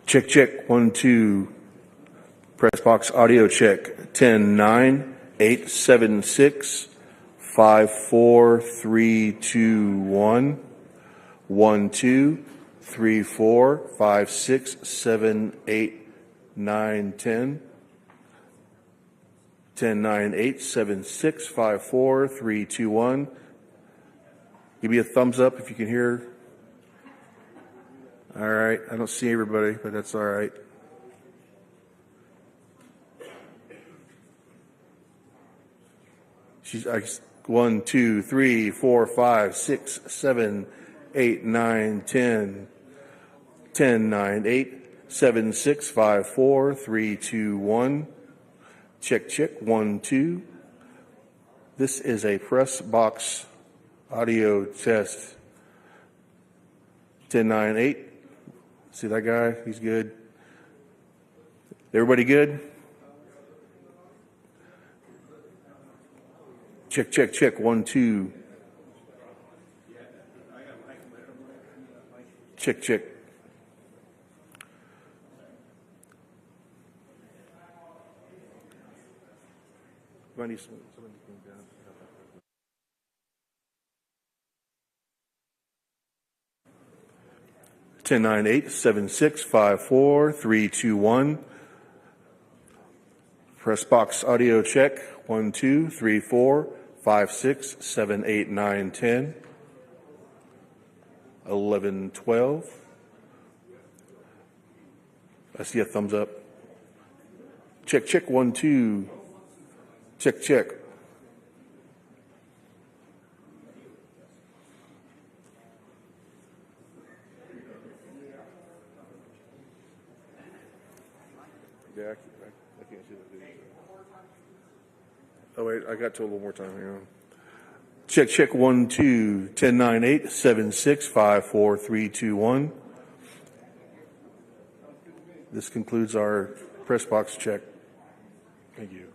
Check, check, 1, 2. Press box audio check. 10, 9, 8, 7, 6, 5, 4, 3, 2, 1. 1, 2, 3, 4, 5, 6, 7, 8, 9, 10. 10, 9, 8, 7, 6, 5, 4, 3, 2, 1. Give me a thumbs up if you can hear. All right. I don't see everybody, but that's all right. She's 1, 2, 3, 4, 5, 6, 7, 8, 9, 10. 10, 9, 8, 7, 6, 5, 4, 3, 2, 1. Check, check, 1, 2. This is a press box audio test. 10, 9, 8. See that guy? He's good. Everybody good? Check, check, check. 1, 2. Check, check. Somebody come down. 10, 9, 8, 7, 6, 5, 4, 3, 2, 1. Press box audio check. 1, 2, 3, 4, 5, 6, 7, 8, 9, 10. 11, 12. I see a thumbs up. Check, check, 1, 2. Check, check. Yeah, I can't see the video. Oh, wait, I got to a little more time. Hang on. Check, check, 1, 2. 10, 9, 8, 7, 6, 5, 4, 3, 2, 1. This concludes our press box check. Thank you.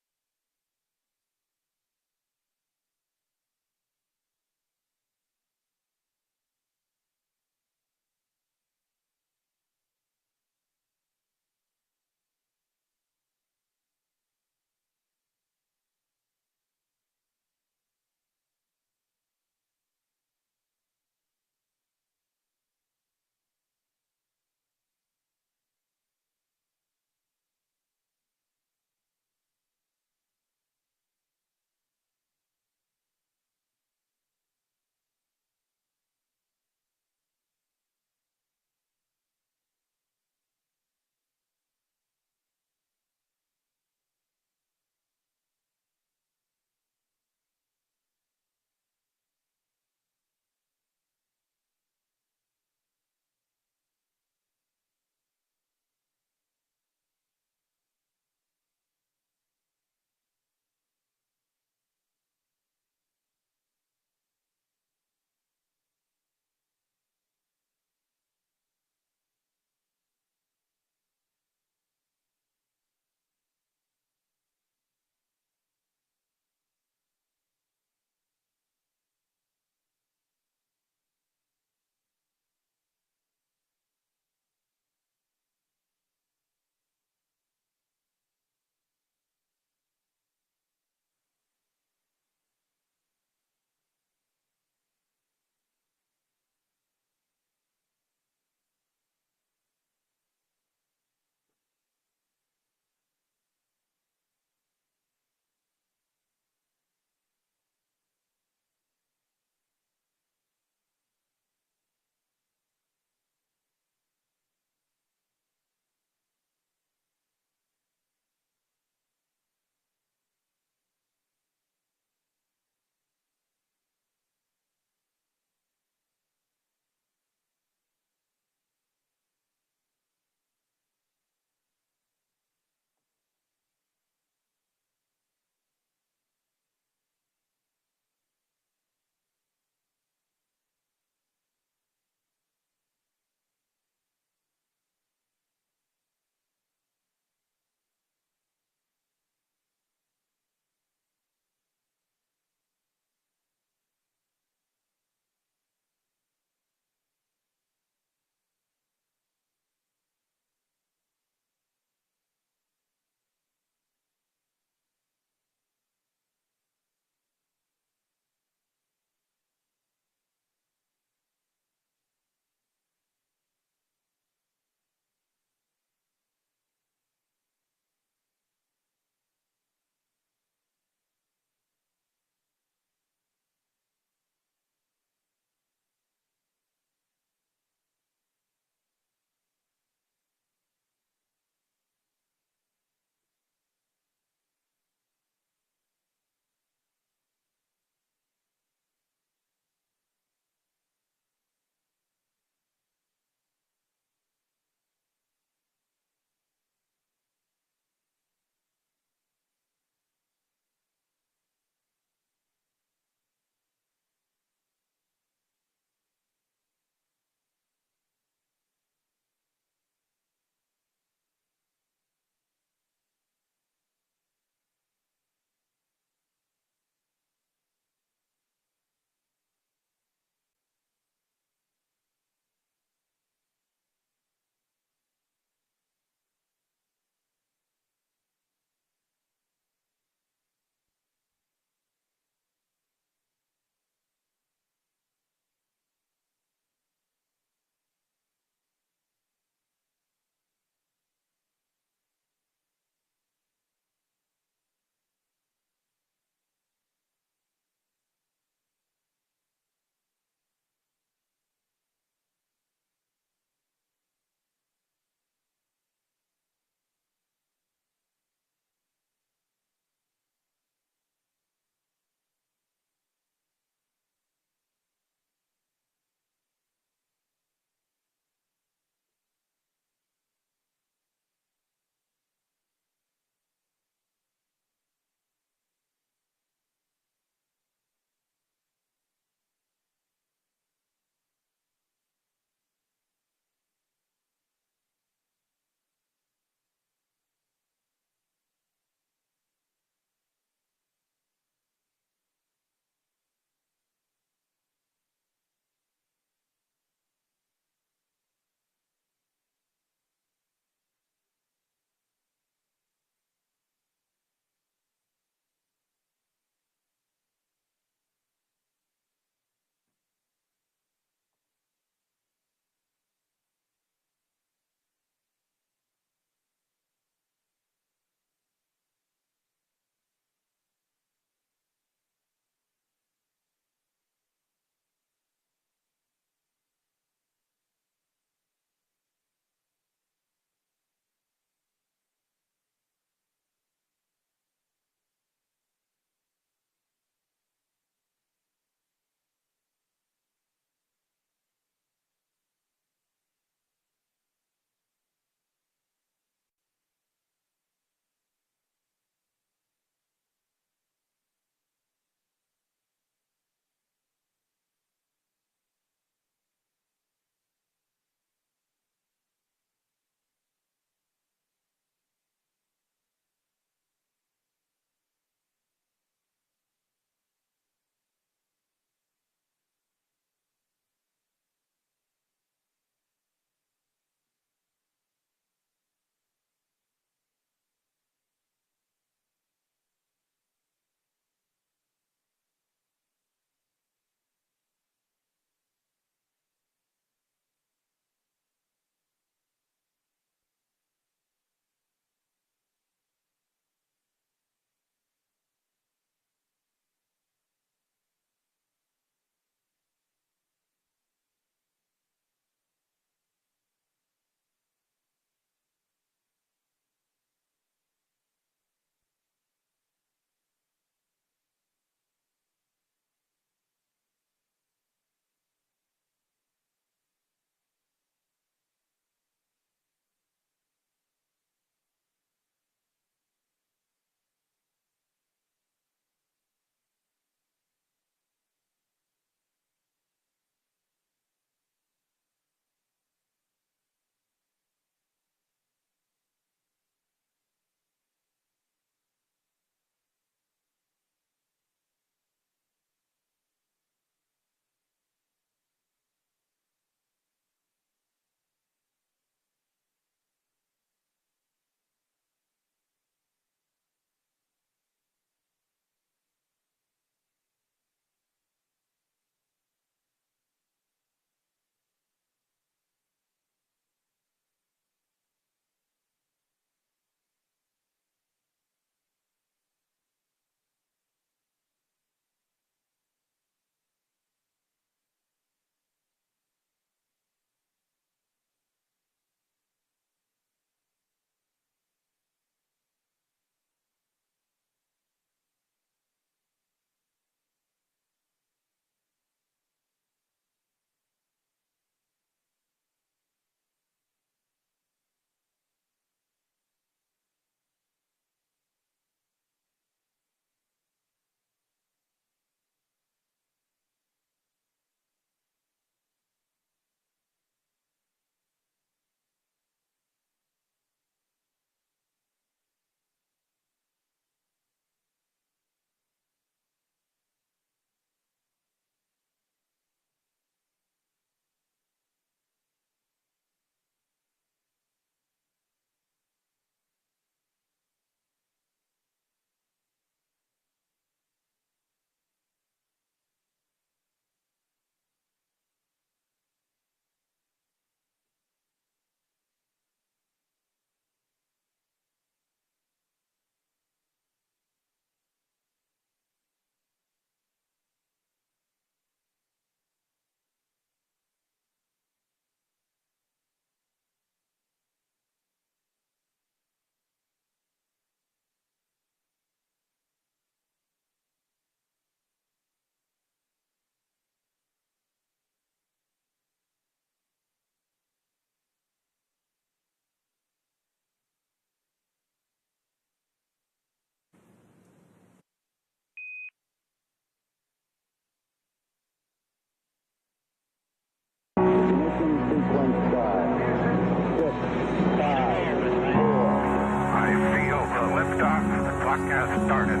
Liftoff. The clock has started.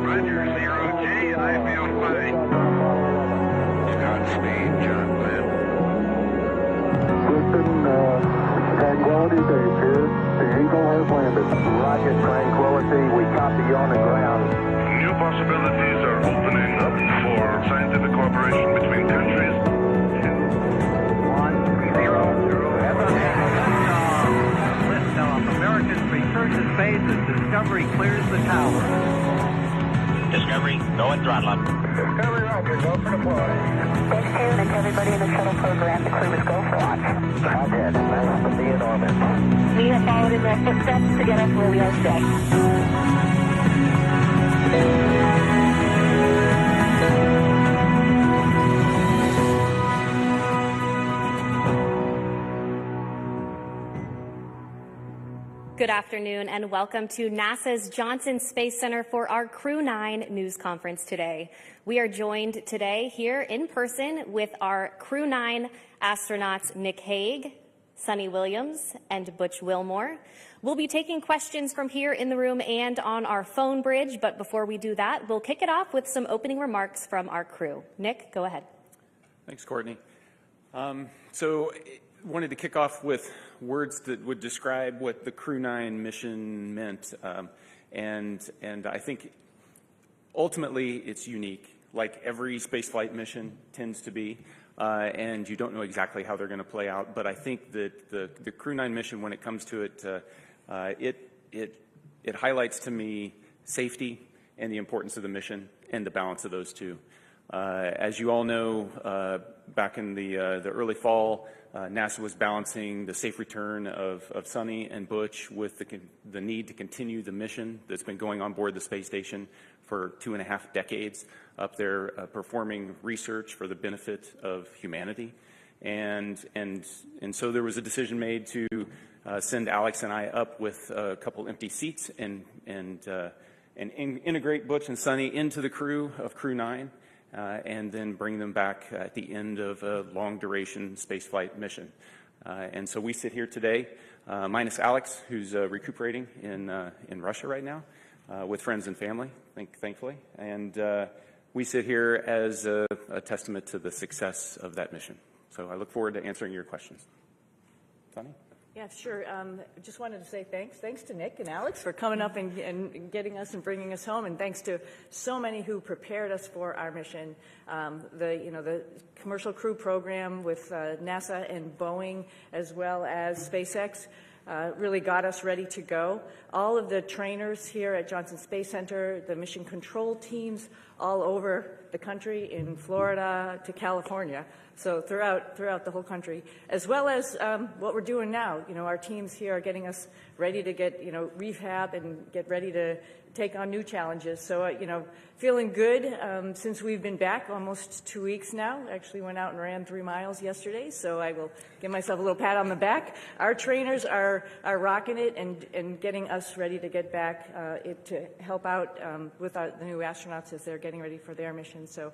Roger, 0G, I feel fine. Godspeed, John Glenn. Houston, Tranquility Base here. The Eagle has landed. Roger, Tranquility. We copy you on the ground. New possibilities are opening up for scientific cooperation between countries. 1-0. Liftoff. Americans return to space as Discovery clears the tower. Discovery, go and throttle up. Discovery, Roger. Go for deploy. Thanks, June, and to everybody in the shuttle program. The crew is go for launch. Roger. Nice to be in orbit. We have followed in their footsteps to get us where we are today. Good afternoon and welcome to NASA's Johnson Space Center for our Crew-9 news conference today. We are joined today here in person with our Crew-9 astronauts Nick Hague, Suni Williams, and Butch Wilmore. We'll be taking questions from here in the room and on our phone bridge, but before we do that, we'll kick it off with some opening remarks from our crew. Nick, go ahead. Thanks, Courtney. Wanted to kick off with words that would describe what the Crew-9 mission meant, and I think ultimately it's unique, like every spaceflight mission tends to be, and you don't know exactly how they're going to play out. But I think that the Crew-9 mission, when it comes to it, it highlights to me safety and the importance of the mission and the balance of those two. As you all know, back in the early fall, NASA was balancing the safe return of Suni and Butch with the need to continue the mission that's been going on board the space station for 2.5 decades up there, performing research for the benefit of humanity. And so there was a decision made to send Alex and I up with a couple empty seats and integrate Butch and Suni into the crew of Crew-9. And then bring them back at the end of a long-duration spaceflight mission. And so we sit here today, minus Alex, who's recuperating in Russia right now, with friends and family, thankfully. And we sit here as a testament to the success of that mission. So I look forward to answering your questions. Suni? Yeah, sure. Just wanted to say thanks. Thanks to Nick and Alex for coming up and getting us and bringing us home, and thanks to so many who prepared us for our mission. The Commercial Crew program with NASA and Boeing, as well as SpaceX, really got us ready to go. All of the trainers here at Johnson Space Center, the mission control teams all over the country, in Florida to California, so throughout the whole country, as well as what we're doing now. Our teams here are getting us ready to get, rehab and get ready to take on new challenges. So, feeling good since we've been back almost 2 weeks now. Actually went out and ran 3 miles yesterday, so I will give myself a little pat on the back. Our trainers are rocking it and getting us ready to get back to help out with the new astronauts as they're getting ready for their mission. So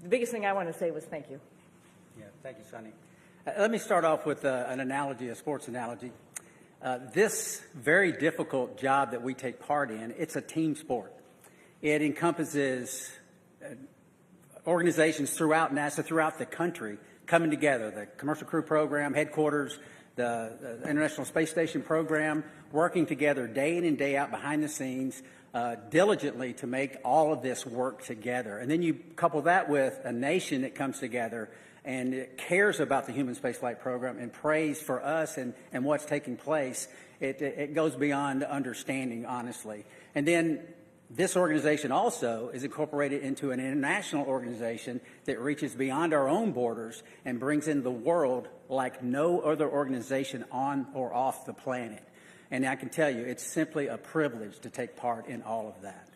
the biggest thing I want to say was thank you. Yeah, thank you, Suni. Let me start off with an analogy, a sports analogy. This very difficult job that we take part in, it's a team sport. It encompasses organizations throughout NASA, throughout the country, coming together. The Commercial Crew program, headquarters, the International Space Station program, working together day in and day out behind the scenes, diligently to make all of this work together. And then you couple that with a nation that comes together and it cares about the human spaceflight program and prays for us and what's taking place. It goes beyond understanding, honestly. And then this organization also is incorporated into an international organization that reaches beyond our own borders and brings in the world like no other organization on or off the planet. And I can tell you, it's simply a privilege to take part in all of that.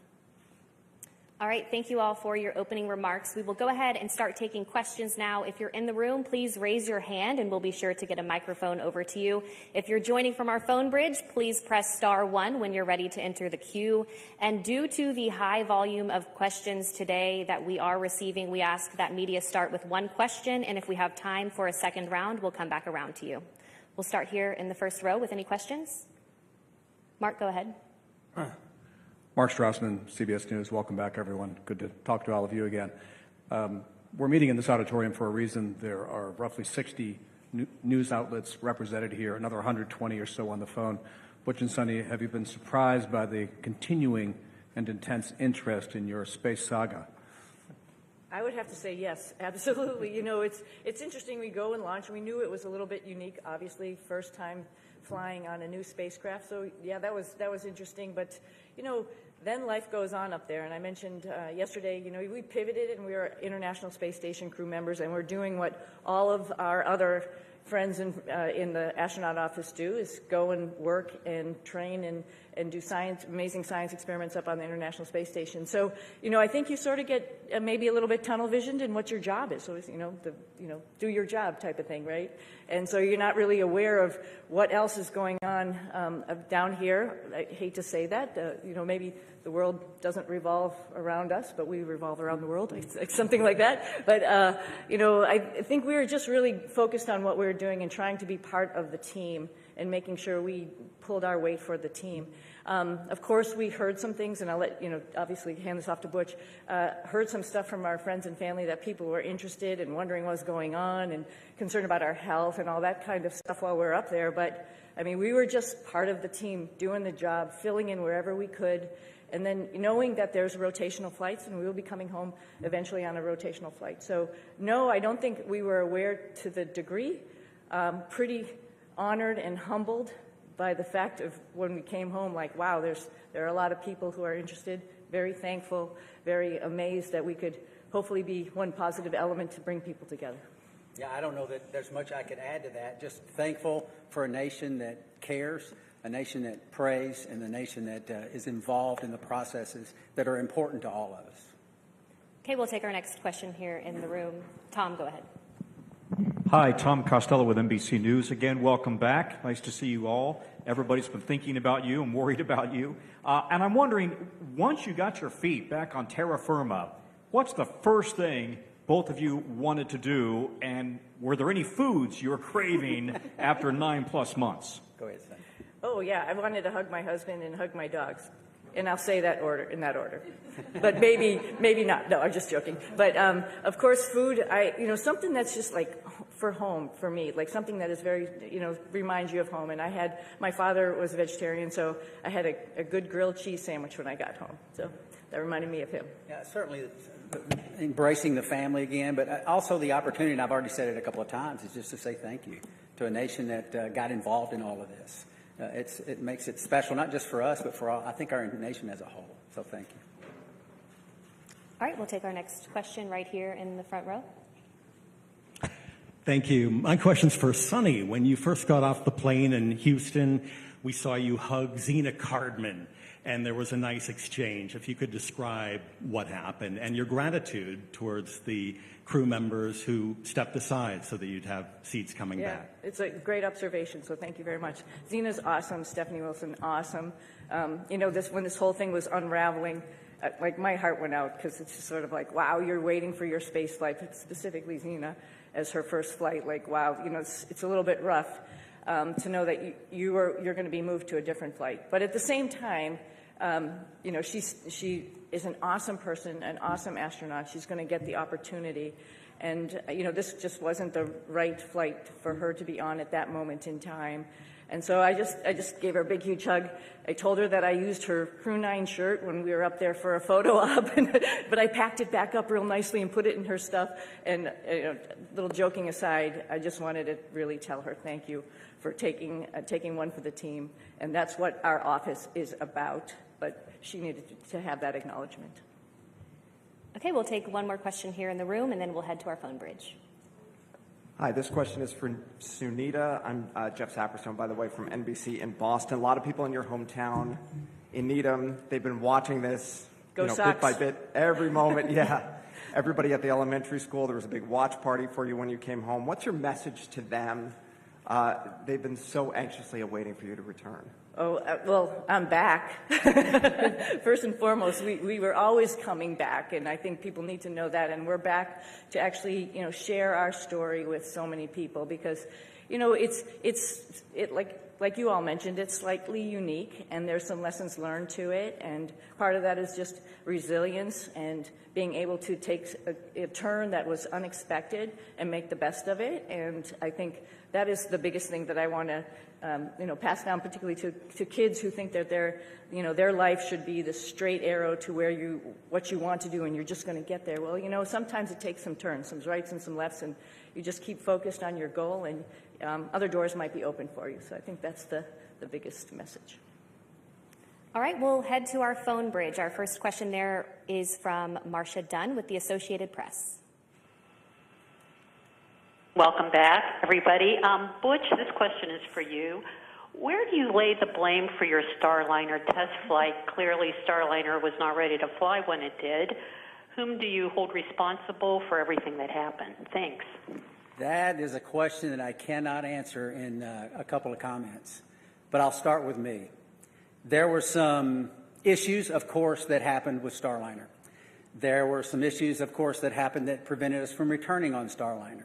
All right, thank you all for your opening remarks. We will go ahead and start taking questions now. If you're in the room, please raise your hand and we'll be sure to get a microphone over to you. If you're joining from our phone bridge, please press *1 when you're ready to enter the queue. And due to the high volume of questions today that we are receiving, we ask that media start with one question, and if we have time for a second round, we'll come back around to you. We'll start here in the first row with any questions. Mark, go ahead. Mark Strassman, CBS News. Welcome back, everyone. Good to talk to all of you again. We're meeting in this auditorium for a reason. There are roughly 60 news outlets represented here, another 120 or so on the phone. Butch and Suni, have you been surprised by the continuing and intense interest in your space saga? I would have to say yes, absolutely. You know, it's interesting. We go and launch, and we knew it was a little bit unique, obviously, first time flying on a new spacecraft. So yeah, that was interesting. But you know, then life goes on up there. And I mentioned yesterday, you know, we pivoted and we are International Space Station crew members, and we're doing what all of our other friends in the astronaut office do, is go and work and train and do amazing science experiments up on the International Space Station. So, you know, I think you sort of get maybe a little bit tunnel visioned in what your job is. So, it's, do your job type of thing, right? And so you're not really aware of what else is going on down here. I hate to say that, maybe the world doesn't revolve around us, but we revolve around the world, something like that. But, I think we were just really focused on what we were doing and trying to be part of the team and making sure we pulled our weight for the team. Of course, we heard some things, and I'll let, obviously hand this off to Butch, heard some stuff from our friends and family that people were interested and wondering what was going on and concerned about our health and all that kind of stuff while we were up there. But, I mean, we were just part of the team, doing the job, filling in wherever we could, and then knowing that there's rotational flights and we will be coming home eventually on a rotational flight. So, no, I don't think we were aware to the degree. Pretty honored and humbled by the fact of when we came home, like, wow, there are a lot of people who are interested, very thankful, very amazed that we could hopefully be one positive element to bring people together. Yeah, I don't know that there's much I could add to that. Just thankful for a nation that cares, a nation that prays, and a nation that is involved in the processes that are important to all of us. Okay, we'll take our next question here in the room. Tom, go ahead. Hi, Tom Costello with NBC News. Again, welcome back. Nice to see you all. Everybody's been thinking about you and worried about you. And I'm wondering, once you got your feet back on terra firma, what's the first thing both of you wanted to do? And were there any foods you were craving after 9+ months? Go ahead, Sam. Oh, yeah, I wanted to hug my husband and hug my dogs. And I'll say that in that order. But maybe not. No, I'm just joking. But, of course, food, something that's just like for home for me, like something that is very, reminds you of home. And my father was a vegetarian, so I had a good grilled cheese sandwich when I got home. So that reminded me of him. Yeah, certainly embracing the family again, but also the opportunity, and I've already said it a couple of times, is just to say thank you to a nation that got involved in all of this. It makes it special, not just for us, but for I think our nation as a whole. So thank you. All right, we'll take our next question right here in the front row. Thank you. My question's for Suni. When you first got off the plane in Houston, we saw you hug Zena Cardman, and there was a nice exchange. If you could describe what happened and your gratitude towards the crew members who stepped aside so that you'd have seats coming back. It's a great observation, so thank you very much. Zena's awesome. Stephanie Wilson, awesome. When this whole thing was unraveling, like my heart went out because it's just sort of like, wow, you're waiting for your space flight, specifically Zena as her first flight. Like, wow, it's a little bit rough to know that you're going to be moved to a different flight. But at the same time, she is an awesome person, an awesome astronaut. She's going to get the opportunity. And, this just wasn't the right flight for her to be on at that moment in time. And so I just gave her a big, huge hug. I told her that I used her Crew-9 shirt when we were up there for a photo op, but I packed it back up real nicely and put it in her stuff. And, little joking aside, I just wanted to really tell her thank you for taking one for the team. And that's what our office is about. But she needed to have that acknowledgement. Okay, we'll take one more question here in the room, and then we'll head to our phone bridge. Hi, this question is for Sunita. I'm Jeff Saperstone, by the way, from NBC in Boston. A lot of people in your hometown in Needham, they've been watching this bit by bit, every moment. Yeah, everybody at the elementary school, there was a big watch party for you when you came home. What's your message to them? They've been so anxiously awaiting for you to return. Oh, well, I'm back. First and foremost, we were always coming back, and I think people need to know that. And we're back to actually, share our story with so many people because, like like you all mentioned, it's slightly unique, and there's some lessons learned to it, and part of that is just resilience and being able to take a turn that was unexpected and make the best of it. And I think that is the biggest thing that I want to pass down, particularly to kids who think that their life should be the straight arrow to what you want to do, and you're just going to get there. Well, sometimes it takes some turns, some rights and some lefts, and you just keep focused on your goal, and other doors might be open for you. So I think that's the biggest message. All right, we'll head to our phone bridge. Our first question there is from Marcia Dunn with the Associated Press. Welcome back, everybody. Butch, this question is for you. Where do you lay the blame for your Starliner test flight? Clearly, Starliner was not ready to fly when it did. Whom do you hold responsible for everything that happened? Thanks. That is a question that I cannot answer in a couple of comments, but I'll start with me. There were some issues, of course, that happened with Starliner. There were some issues, of course, that happened that prevented us from returning on Starliner.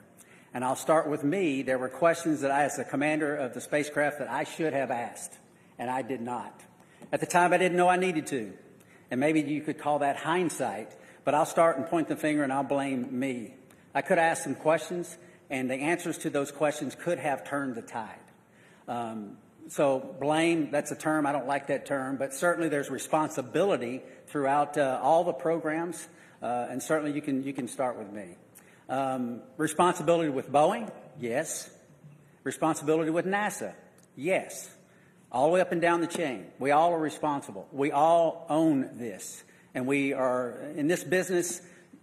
And I'll start with me. There were questions that I, as the commander of the spacecraft, that I should have asked, and I did not. At the time, I didn't know I needed to. And maybe you could call that hindsight, but I'll start and point the finger and I'll blame me. I could ask some questions, and the answers to those questions could have turned the tide. So blame, that's a term, I don't like that term, but certainly there's responsibility throughout all the programs, and certainly you can start with me. Responsibility with Boeing? Yes. Responsibility with NASA? Yes. All the way up and down the chain. We all are responsible. We all own this. And we are, in this business,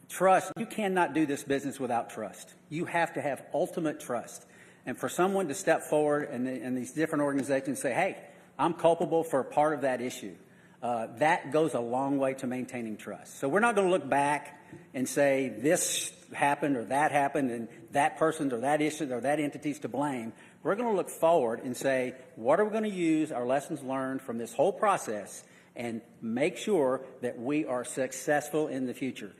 trust. You cannot do this business without trust. You have to have ultimate trust. And for someone to step forward and these different organizations say, hey, I'm culpable for part of that issue, that goes a long way to maintaining trust. So we're not going to look back and say this happened or that happened and that person or that issue or that entity's to blame. We're going to look forward and say, what are we going to use our lessons learned from this whole process and make sure that we are successful in the future.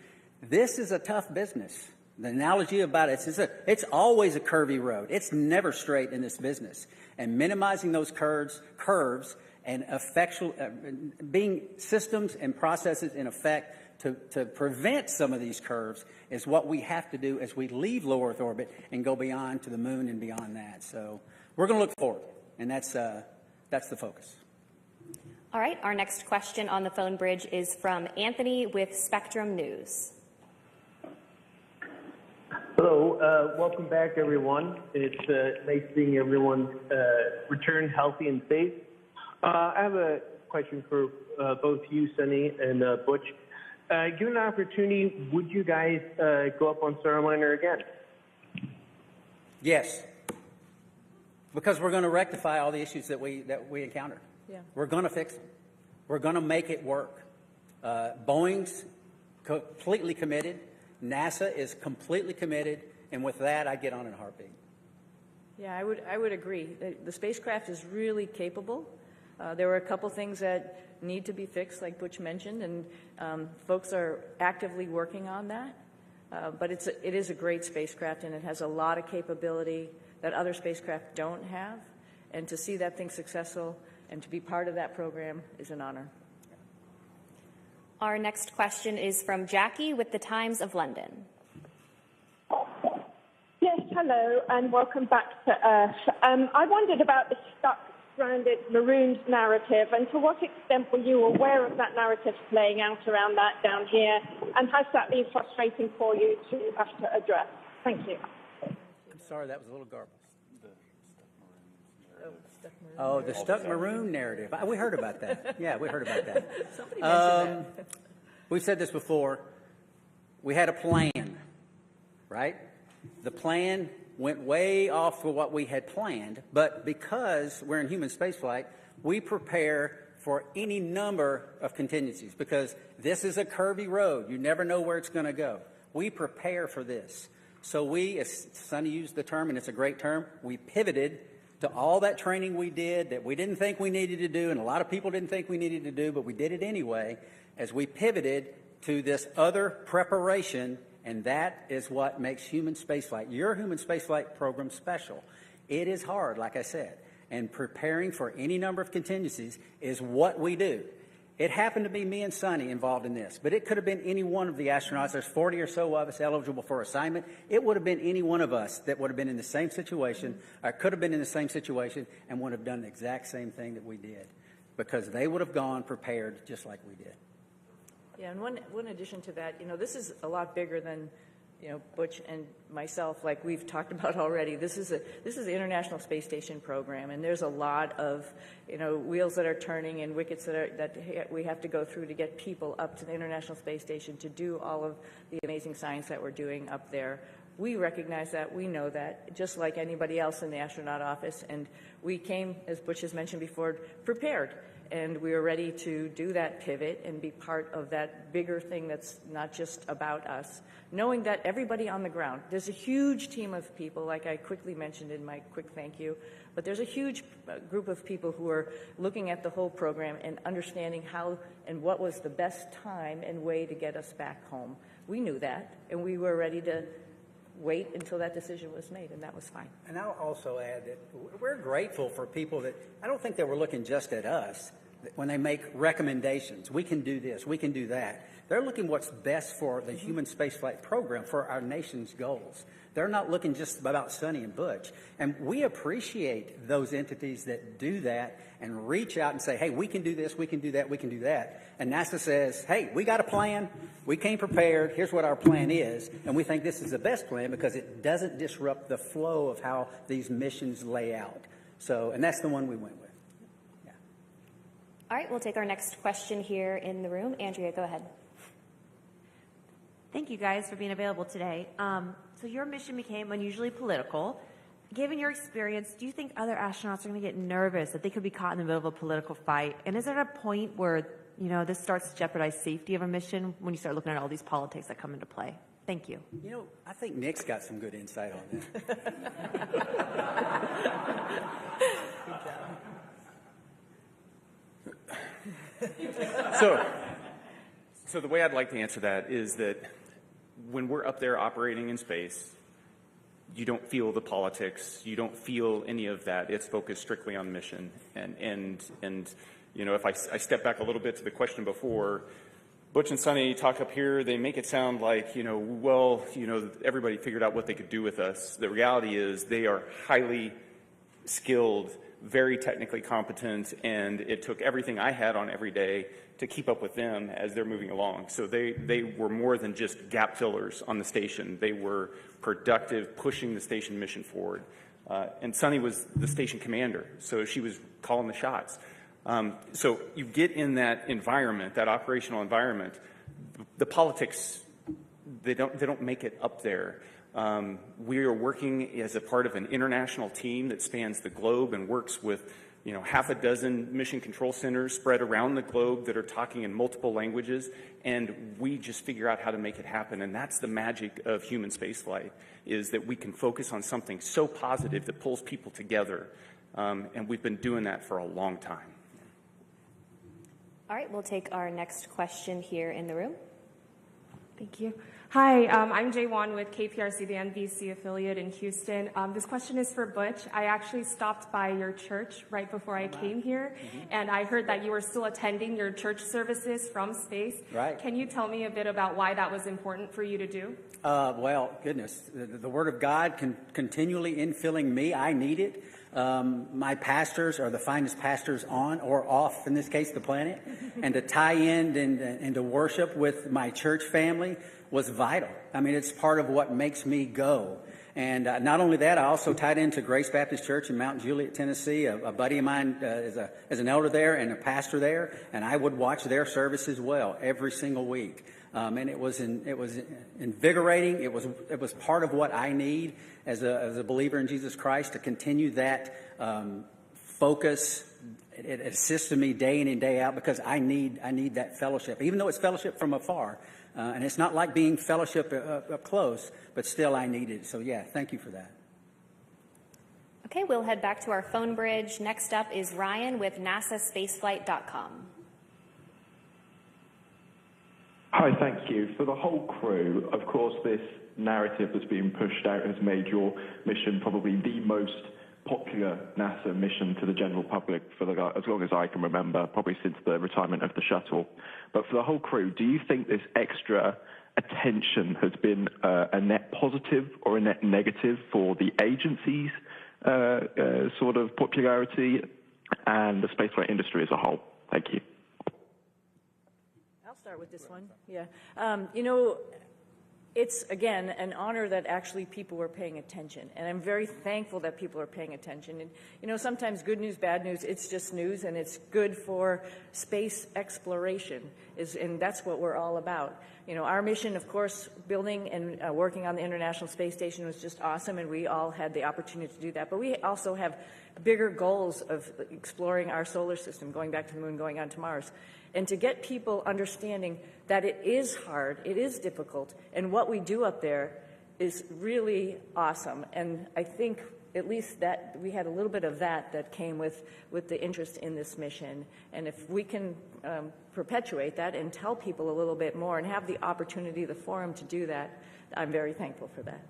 This is a tough business. The analogy about it is it's always a curvy road. It's never straight in this business. And minimizing those curves and being systems and processes in effect to prevent some of these curves is what we have to do as we leave low Earth orbit and go beyond to the moon and beyond that. So we're going to look forward, and that's the focus. All right, our next question on the phone bridge is from Anthony with Spectrum News. Hello, welcome back, everyone. It's nice seeing everyone return healthy and safe. I have a question for both you, Suni, and Butch. Given an opportunity, would you guys go up on Starliner again? Yes, because we're going to rectify all the issues that we encountered. Yeah. We're going to fix them. We're going to make it work. Boeing's completely committed. NASA is completely committed, and with that, I get on in a heartbeat. Yeah, I would agree. The spacecraft is really capable. There were a couple things that need to be fixed, like Butch mentioned, and folks are actively working on that. But it is a great spacecraft, and it has a lot of capability that other spacecraft don't have. And to see that thing successful and to be part of that program is an honor. Our next question is from Jackie with the Times of London. Yes, hello, and welcome back to Earth. I wondered about the stuck, stranded, marooned narrative, and to what extent were you aware of that narrative playing out around that down here, and has that been frustrating for you to have to address? Thank you. I'm sorry, that was a little garbled. Oh, the stuck maroon narrative. We heard about that. Yeah, we heard about that. Somebody mentioned that. We've said this before. We had a plan, right? The plan went way off for what we had planned, but because we're in human spaceflight, we prepare for any number of contingencies because this is a curvy road. You never know where it's going to go. We prepare for this. So we, as Suni used the term, and it's a great term, we pivoted to all that training we did that we didn't think we needed to do, and a lot of people didn't think we needed to do, but we did it anyway, as we pivoted to this other preparation, and that is what makes human spaceflight, your human spaceflight program, special. It is hard, like I said, and preparing for any number of contingencies is what we do. It happened to be me and Suni involved in this, but it could have been any one of the astronauts. There's 40 or so of us eligible for assignment. It would have been any one of us that would have been in the same situation, or could have been in the same situation, and would have done the exact same thing that we did, because they would have gone prepared just like we did. Yeah, and one addition to that, this is a lot bigger than, Butch and myself, like we've talked about already. This is the International Space Station program, and there's a lot of, wheels that are turning and wickets that we have to go through to get people up to the International Space Station to do all of the amazing science that we're doing up there. We recognize that, we know that, just like anybody else in the astronaut office, and we came, as Butch has mentioned before, prepared. And we were ready to do that pivot and be part of that bigger thing that's not just about us, knowing that everybody on the ground, there's a huge team of people, like I quickly mentioned in my quick thank you, but there's a huge group of people who are looking at the whole program and understanding how and what was the best time and way to get us back home. We knew that, and we were ready to wait until that decision was made, and that was fine. And I'll also add that we're grateful for people that, I don't think they were looking just at us when they make recommendations. We can do this, we can do that. They're looking what's best for the human spaceflight program, for our nation's goals. They're not looking just about Suni and Butch. And we appreciate those entities that do that and reach out and say, hey, we can do this, we can do that, we can do that. And NASA says, hey, we got a plan, we came prepared, here's what our plan is, and we think this is the best plan because it doesn't disrupt the flow of how these missions lay out. So, and that's the one we went with. All right, we'll take our next question here in the room. Andrea, go ahead. Thank you guys for being available today. So your mission became unusually political. Given your experience, do you think other astronauts are going to get nervous that they could be caught in the middle of a political fight? And is there a point where, this starts to jeopardize safety of a mission when you start looking at all these politics that come into play? Thank you. I think Nick's got some good insight on that. So the way I'd like to answer that is that when we're up there operating in space, you don't feel the politics, you don't feel any of that. It's focused strictly on mission. And if I step back a little bit to the question before, Butch and Suni talk up here, they make it sound like, everybody figured out what they could do with us. The reality is they are highly skilled, very technically competent, and it took everything I had on every day to keep up with them as they're moving along. So they were more than just gap fillers on the station. They were productive, pushing the station mission forward. And Suni was the station commander, so she was calling the shots. So you get in that environment, that operational environment, the politics, they don't make it up there. We are working as a part of an international team that spans the globe and works with half a dozen mission control centers spread around the globe that are talking in multiple languages, and we just figure out how to make it happen. And that's the magic of human spaceflight, is that we can focus on something so positive that pulls people together, and we've been doing that for a long time. All right, we'll take our next question here in the room. Thank you. Hi, I'm Jay Wan with KPRC, the NBC affiliate in Houston. This question is for Butch. I actually stopped by your church right before I came here, and I heard that you were still attending your church services from space. Right. Can you tell me a bit about why that was important for you to do? Well, goodness, the Word of God continually infilling me. I need it. My pastors are the finest pastors on or off, in this case, the planet. And to tie in and to worship with my church family was vital. I mean, it's part of what makes me go. And not only that, I also tied into Grace Baptist Church in Mount Juliet, Tennessee. A buddy of mine is an elder there and a pastor there, and I would watch their service as well every single week. And it was invigorating. It was part of what I need as a believer in Jesus Christ, to continue that focus. It assisted me day in and day out, because I need that fellowship, even though it's fellowship from afar. And it's not like being fellowship up close, but still I need it. So yeah, thank you for that. Okay, we'll head back to our phone bridge. Next up is Ryan with NASAspaceflight.com. Hi, thank you. For the whole crew, of course, this narrative that's being pushed out has made your mission probably the most popular NASA mission to the general public for as long as I can remember, probably since the retirement of the shuttle. But for the whole crew, do you think this extra attention has been a net positive or a net negative for the agency's sort of popularity and the spaceflight industry as a whole? Thank you. I'll start with this one. Yeah. It's, again, an honor that actually people were paying attention. And I'm very thankful that people are paying attention. And, sometimes good news, bad news, it's just news, and it's good for space exploration, and that's what we're all about. Our mission, of course, building and working on the International Space Station was just awesome, and we all had the opportunity to do that. But we also have bigger goals of exploring our solar system, going back to the moon, going on to Mars. And to get people understanding that it is hard, it is difficult, and what we do up there is really awesome. And I think at least that we had a little bit of that came with the interest in this mission. And if we can perpetuate that and tell people a little bit more and have the opportunity, the forum to do that, I'm very thankful for that.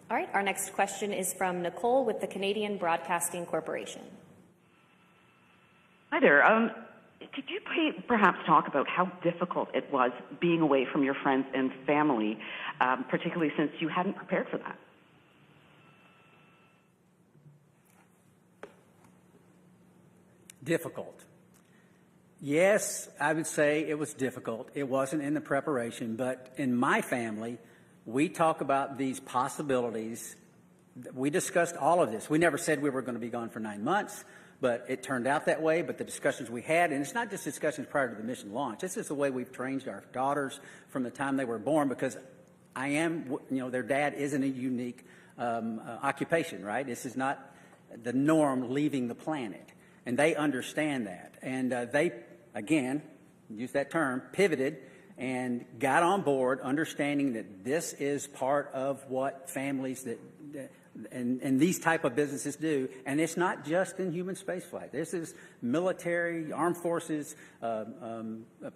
All right, our next question is from Nicole with the Canadian Broadcasting Corporation. Hi there. Could you perhaps talk about how difficult it was being away from your friends and family, particularly since you hadn't prepared for that? Difficult. Yes, I would say it was difficult. It wasn't in the preparation, but in my family, we talk about these possibilities. We discussed all of this. We never said we were going to be gone for 9 months. But it turned out that way. But the discussions we had, and it's not just discussions prior to the mission launch. This is the way we've trained our daughters from the time they were born, because their dad isn't a unique occupation, right? This is not the norm leaving the planet. And they understand that. And they, again, use that term, pivoted and got on board, understanding that this is part of what families and these type of businesses do. And it's not just in human spaceflight. This is military, armed forces,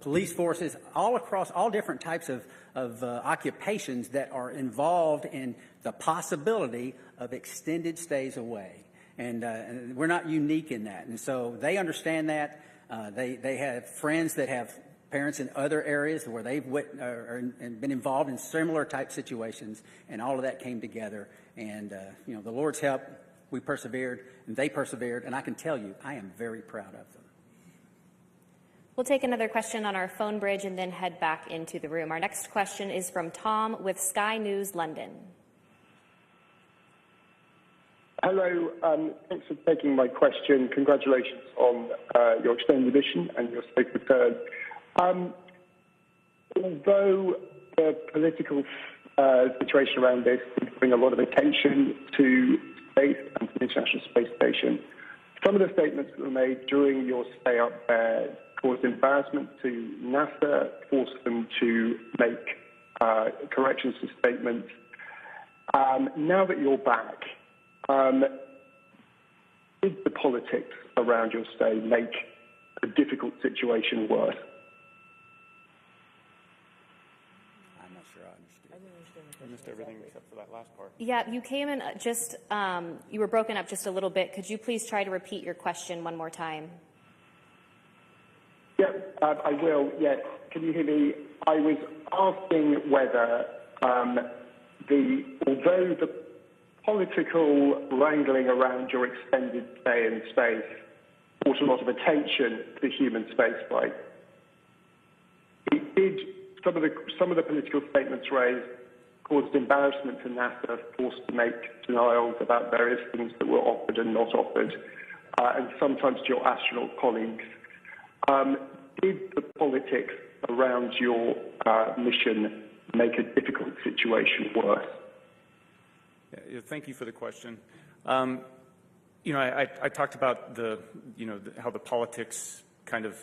police forces, all across all different types of occupations that are involved in the possibility of extended stays away. And we're not unique in that. And so they understand that. They have friends that have parents in other areas where they've been involved in similar type situations, and all of that came together. And, the Lord's help, we persevered, and they persevered, and I can tell you, I am very proud of them. We'll take another question on our phone bridge and then head back into the room. Our next question is from Tom with Sky News London. Hello, thanks for taking my question. Congratulations on your extended mission and your safe return. Although the political situation around this did bring a lot of attention to space and to the International Space Station, some of the statements that were made during your stay up there caused embarrassment to NASA, forced them to make corrections to statements. Now that you're back, did the politics around your stay make a difficult situation worse? I missed everything except for that last part. Yeah, you came in you were broken up just a little bit. Could you please try to repeat your question one more time? Yep, I will. Yes. Can you hear me? I was asking whether, although the political wrangling around your extended stay in space brought a lot of attention to human spaceflight, some of the political statements raised caused embarrassment to NASA, forced to make denials about various things that were offered and not offered, and sometimes to your astronaut colleagues. Did the politics around your mission make a difficult situation worse? Yeah, thank you for the question. I talked about how the politics kind of,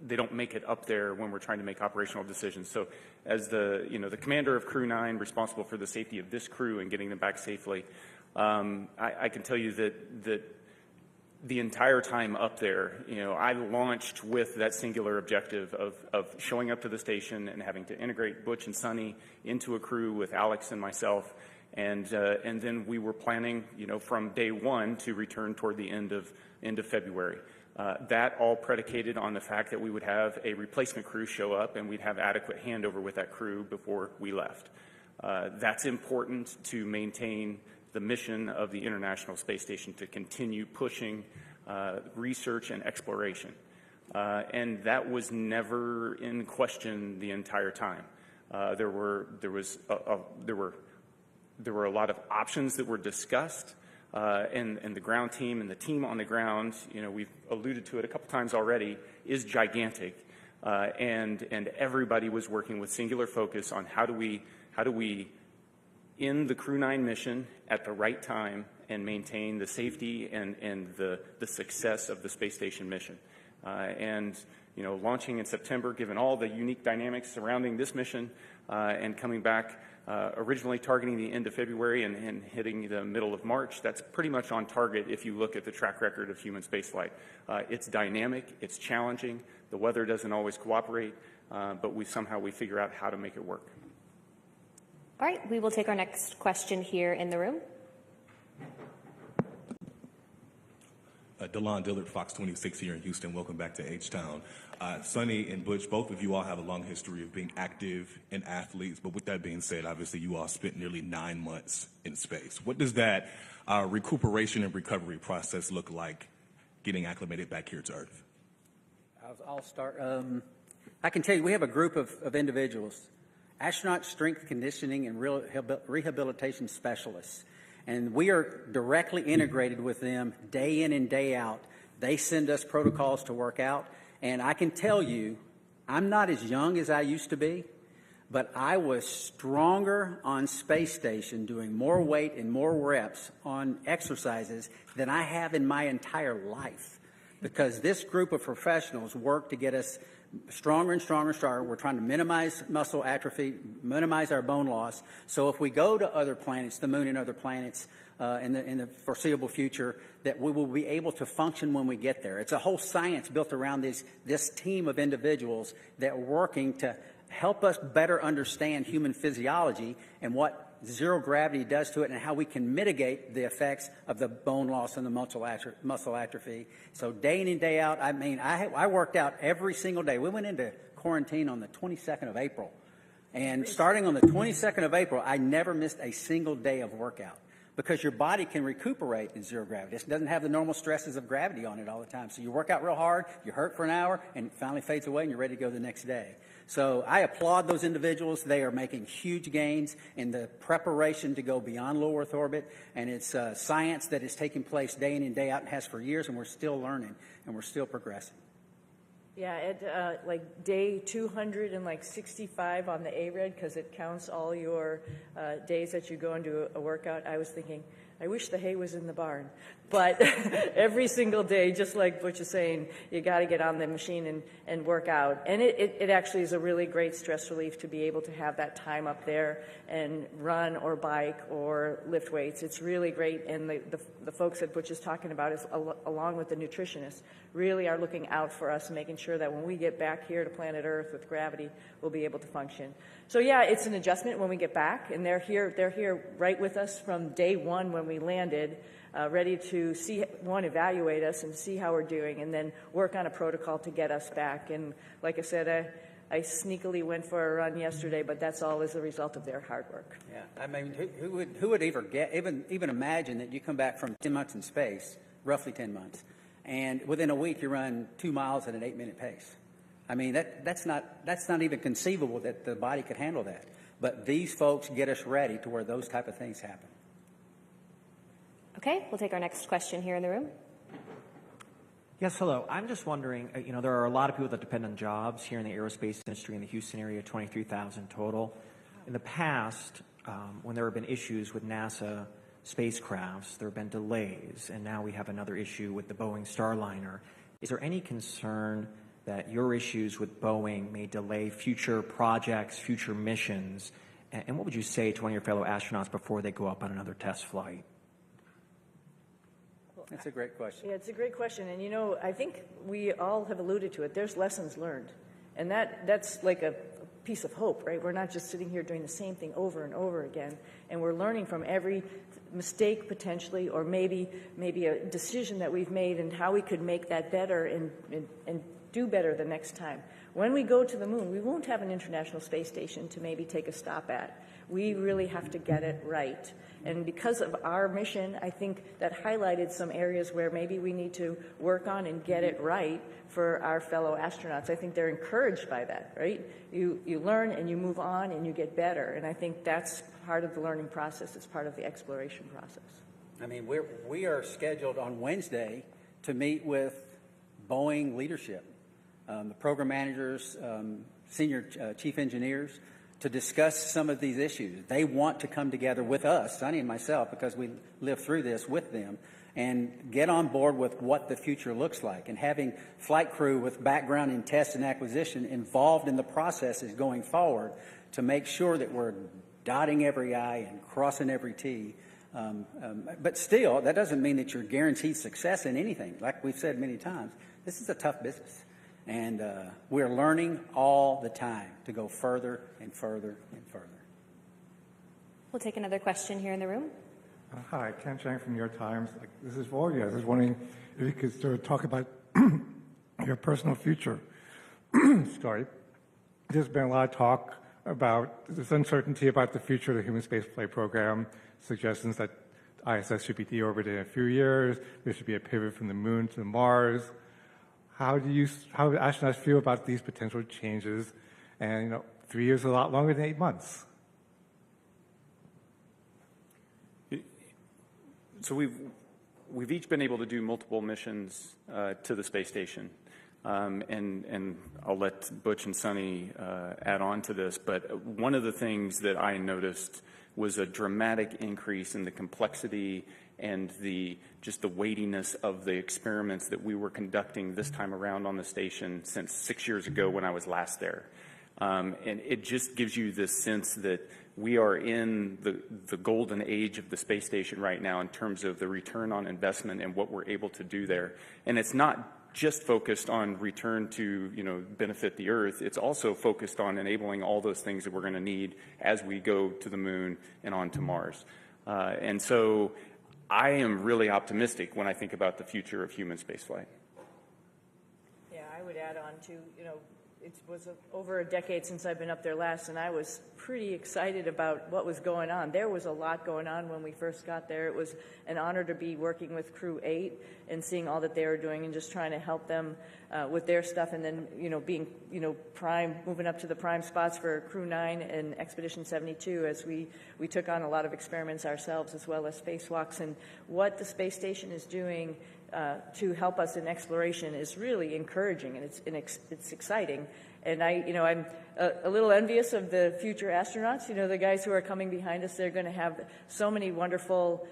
they don't make it up there when we're trying to make operational decisions. So as the commander of Crew-9, responsible for the safety of this crew and getting them back safely, I can tell you that the entire time up there, I launched with that singular objective of showing up to the station and having to integrate Butch and Suni into a crew with Alex and myself, And then we were planning, from day one to return toward the end of February. That all predicated on the fact that we would have a replacement crew show up and we'd have adequate handover with that crew before we left. That's important to maintain the mission of the International Space Station, to continue pushing research and exploration. And that was never in question the entire time. There were a lot of options that were discussed, and the ground team and the team on the ground, we've alluded to it a couple times already, is gigantic, and everybody was working with singular focus on how do we end the Crew-9 mission at the right time and maintain the safety and the success of the space station mission. Launching in September, given all the unique dynamics surrounding this mission, and coming back originally targeting the end of February and hitting the middle of March, that's pretty much on target if you look at the track record of human spaceflight. It's dynamic, it's challenging, the weather doesn't always cooperate, but we figure out how to make it work. All right, we will take our next question here in the room. DeLon Dillard, Fox 26 here in Houston. Welcome back to H-Town. Suni and Butch, both of you all have a long history of being active and athletes, but with that being said, obviously you all spent nearly 9 months in space. What does that recuperation and recovery process look like getting acclimated back here to Earth? I'll start. I can tell you we have a group of individuals, astronaut strength conditioning and rehabilitation specialists. And we are directly integrated with them day in and day out. They send us protocols to work out. And I can tell you, I'm not as young as I used to be, but I was stronger on space station doing more weight and more reps on exercises than I have in my entire life. Because this group of professionals work to get us stronger and stronger and stronger. We're trying to minimize muscle atrophy, minimize our bone loss. So if we go to other planets, the moon and other planets, in the foreseeable future, that we will be able to function when we get there. It's a whole science built around this team of individuals that are working to help us better understand human physiology and what zero gravity does to it and how we can mitigate the effects of the bone loss and the muscle atrophy. So day in and day out, I worked out every single day. We went into quarantine on the 22nd of April. And starting on the 22nd of April, I never missed a single day of workout because your body can recuperate in zero gravity. It doesn't have the normal stresses of gravity on it all the time. So you work out real hard, you hurt for an hour, and it finally fades away and you're ready to go the next day. So I applaud those individuals. They are making huge gains in the preparation to go beyond low Earth orbit, and it's science that is taking place day in and day out and has for years, and we're still learning and we're still progressing. Yeah, at like day 265 on the ARED, because it counts all your days that you go into a workout, I was thinking, I wish the hay was in the barn. But every single day, just like Butch is saying, you got to get on the machine and work out. And it actually is a really great stress relief to be able to have that time up there and run or bike or lift weights. It's really great. And the folks that Butch is talking about, is along with the nutritionists, really are looking out for us and making sure that when we get back here to planet Earth with gravity, we'll be able to function. So yeah, it's an adjustment when we get back, and they're here right with us from day one when we landed, ready to evaluate us and see how we're doing, and then work on a protocol to get us back. And like I said, I sneakily went for a run yesterday, but that's all as a result of their hard work. Yeah, I mean, who would even imagine that you come back from 10 months in space, roughly 10 months, and within a week you run 2 miles at an 8-minute pace? I mean, that's not even conceivable that the body could handle that. But these folks get us ready to where those type of things happen. Okay, we'll take our next question here in the room. Yes, hello. I'm just wondering, there are a lot of people that depend on jobs here in the aerospace industry in the Houston area, 23,000 total. In the past, when there have been issues with NASA spacecrafts, there have been delays, and now we have another issue with the Boeing Starliner. Is there any concern that your issues with Boeing may delay future projects, future missions? And what would you say to one of your fellow astronauts before they go up on another test flight? That's a great question. Yeah, it's a great question. And, I think we all have alluded to it. There's lessons learned. And that's like a piece of hope, right? We're not just sitting here doing the same thing over and over again, and we're learning from every mistake potentially, or maybe a decision that we've made and how we could make that better and do better the next time. When we go to the moon, we won't have an International Space Station to maybe take a stop at. We really have to get it right. And because of our mission, I think that highlighted some areas where maybe we need to work on and get it right for our fellow astronauts. I think they're encouraged by that, right? You learn and you move on and you get better. And I think that's part of the learning process. It's part of the exploration process. I mean, we are scheduled on Wednesday to meet with Boeing leadership, the program managers, senior chief engineers, to discuss some of these issues. They want to come together with us, Suni and myself, because we lived through this with them, and get on board with what the future looks like. And having flight crew with background in test and acquisition involved in the processes going forward to make sure that we're dotting every I and crossing every T. But still, that doesn't mean that you're guaranteed success in anything. Like we've said many times, this is a tough business. And we're learning all the time to go further and further and further. We'll take another question here in the room. Hi, Ken Chang from New York Times. This is for you. I was wondering if you could sort of talk about your personal future. Sorry. There's been a lot of talk about this uncertainty about the future of the human spaceflight program, suggestions that ISS should be deorbited in a few years, there should be a pivot from the moon to Mars. How do astronauts feel about these potential changes? And 3 years is a lot longer than 8 months. So we've each been able to do multiple missions to the space station, and I'll let Butch and Suni add on to this. But one of the things that I noticed was a dramatic increase in the complexity and just the weightiness of the experiments that we were conducting this time around on the station since 6 years ago when I was last there. And it just gives you this sense that we are in the golden age of the space station right now in terms of the return on investment and what we're able to do there. And it's not just focused on return to benefit the Earth. It's also focused on enabling all those things that we're going to need as we go to the moon and on to Mars. And so I am really optimistic when I think about the future of human spaceflight. Yeah, I would add on to, it was over a decade since I've been up there last, and I was pretty excited about what was going on. There was a lot going on when we first got there. It was an honor to be working with Crew-9 and seeing all that they were doing and just trying to help them with their stuff, and then, being, prime, moving up to the prime spots for Crew-9 and Expedition 72 as we took on a lot of experiments ourselves as well as spacewalks. And what the space station is doing to help us in exploration is really encouraging, and it's exciting. And I'm a little envious of the future astronauts. The guys who are coming behind us, they're going to have so many wonderful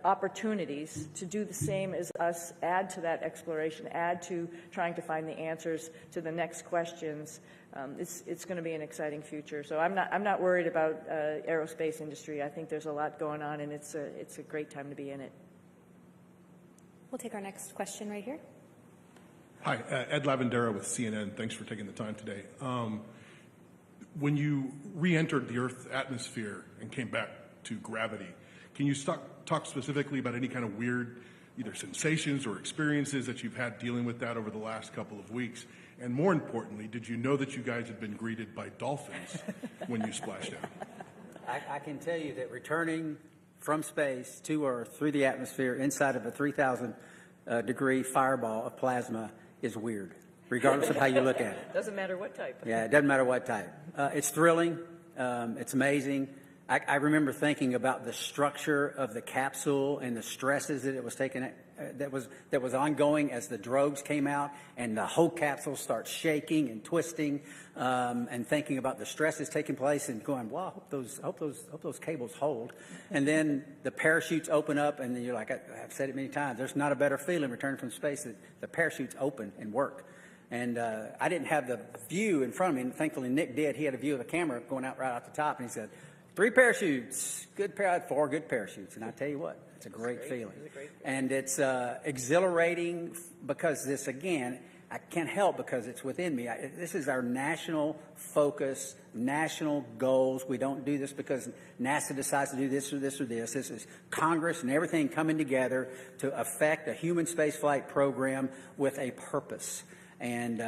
opportunities to do the same as us, add to that exploration, add to trying to find the answers to the next questions. It's going to be an exciting future. So I'm not worried about aerospace industry. I think there's a lot going on, and it's a great time to be in it. We'll take our next question right here. Hi, Ed Lavandera with CNN. Thanks for taking the time today. When you re-entered the Earth's atmosphere and came back to gravity, can you talk specifically about any kind of weird either sensations or experiences that you've had dealing with that over the last couple of weeks? And more importantly, did you know that you guys had been greeted by dolphins when you splashed out? I can tell you that returning from space to Earth through the atmosphere inside of a 3,000 degree fireball of plasma is weird, regardless of how you look at it. Doesn't matter what type. Yeah, it doesn't matter what type. It's thrilling. It's amazing. I remember thinking about the structure of the capsule and the stresses that it was taking, that was ongoing as the drogues came out, and the whole capsule starts shaking and twisting, and thinking about the stresses taking place, and going, "Wow, I hope those cables hold." And then the parachutes open up, and then you're like, I've said it many times, there's not a better feeling returning from space that the parachutes open and work. And I didn't have the view in front of me, and thankfully Nick did. He had a view of the camera going out right out the top, and he said, 3 parachutes, I had 4 good parachutes, and I tell you what, it's a great feeling. And it's exhilarating because this, again, I can't help because it's within me. This is our national focus, national goals. We don't do this because NASA decides to do this or this or this. This is Congress and everything coming together to affect a human spaceflight program with a purpose. And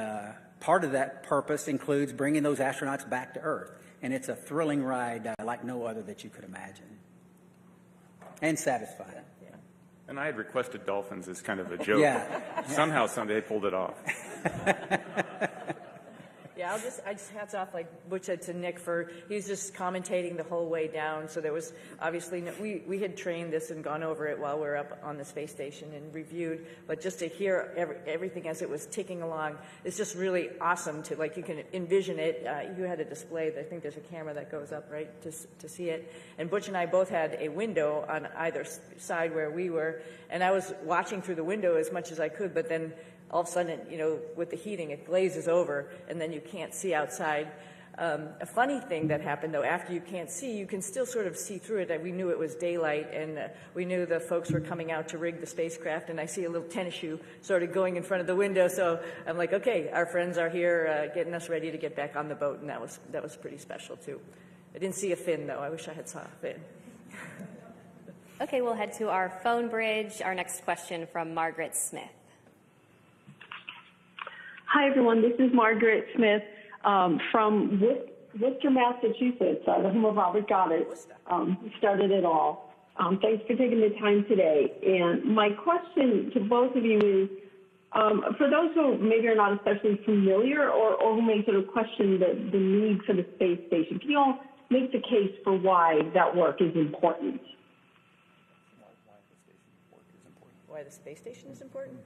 part of that purpose includes bringing those astronauts back to Earth. And it's a thrilling ride like no other that you could imagine. And satisfying. And I had requested dolphins as kind of a joke. Yeah. Somehow, they pulled it off. Yeah, I just hats off, like Butch said to Nick, he was just commentating the whole way down. So there was obviously, we had trained this and gone over it while we were up on the space station and reviewed. But just to hear everything as it was ticking along, it's just really awesome to, like, you can envision it. You had a display, I think there's a camera that goes up, right, to see it. And Butch and I both had a window on either side where we were. And I was watching through the window as much as I could, but then all of a sudden, with the heating, it glazes over, and then you can't see outside. A funny thing that happened, though, after you can't see, you can still sort of see through it. We knew it was daylight, and we knew the folks were coming out to rig the spacecraft, and I see a little tennis shoe sort of going in front of the window. So I'm like, okay, our friends are here getting us ready to get back on the boat, and that was pretty special, too. I didn't see a fin, though. I wish I had saw a fin. Okay, we'll head to our phone bridge. Our next question from Margaret Smith. Hi, everyone. This is Margaret Smith from Worcester, Massachusetts, the home of Robert Goddard. Started it all. Thanks for taking the time today. And my question to both of you is, for those who maybe are not especially familiar or who may sort of question the need for the space station, can you all make the case for why that work is important? Why the space station is important?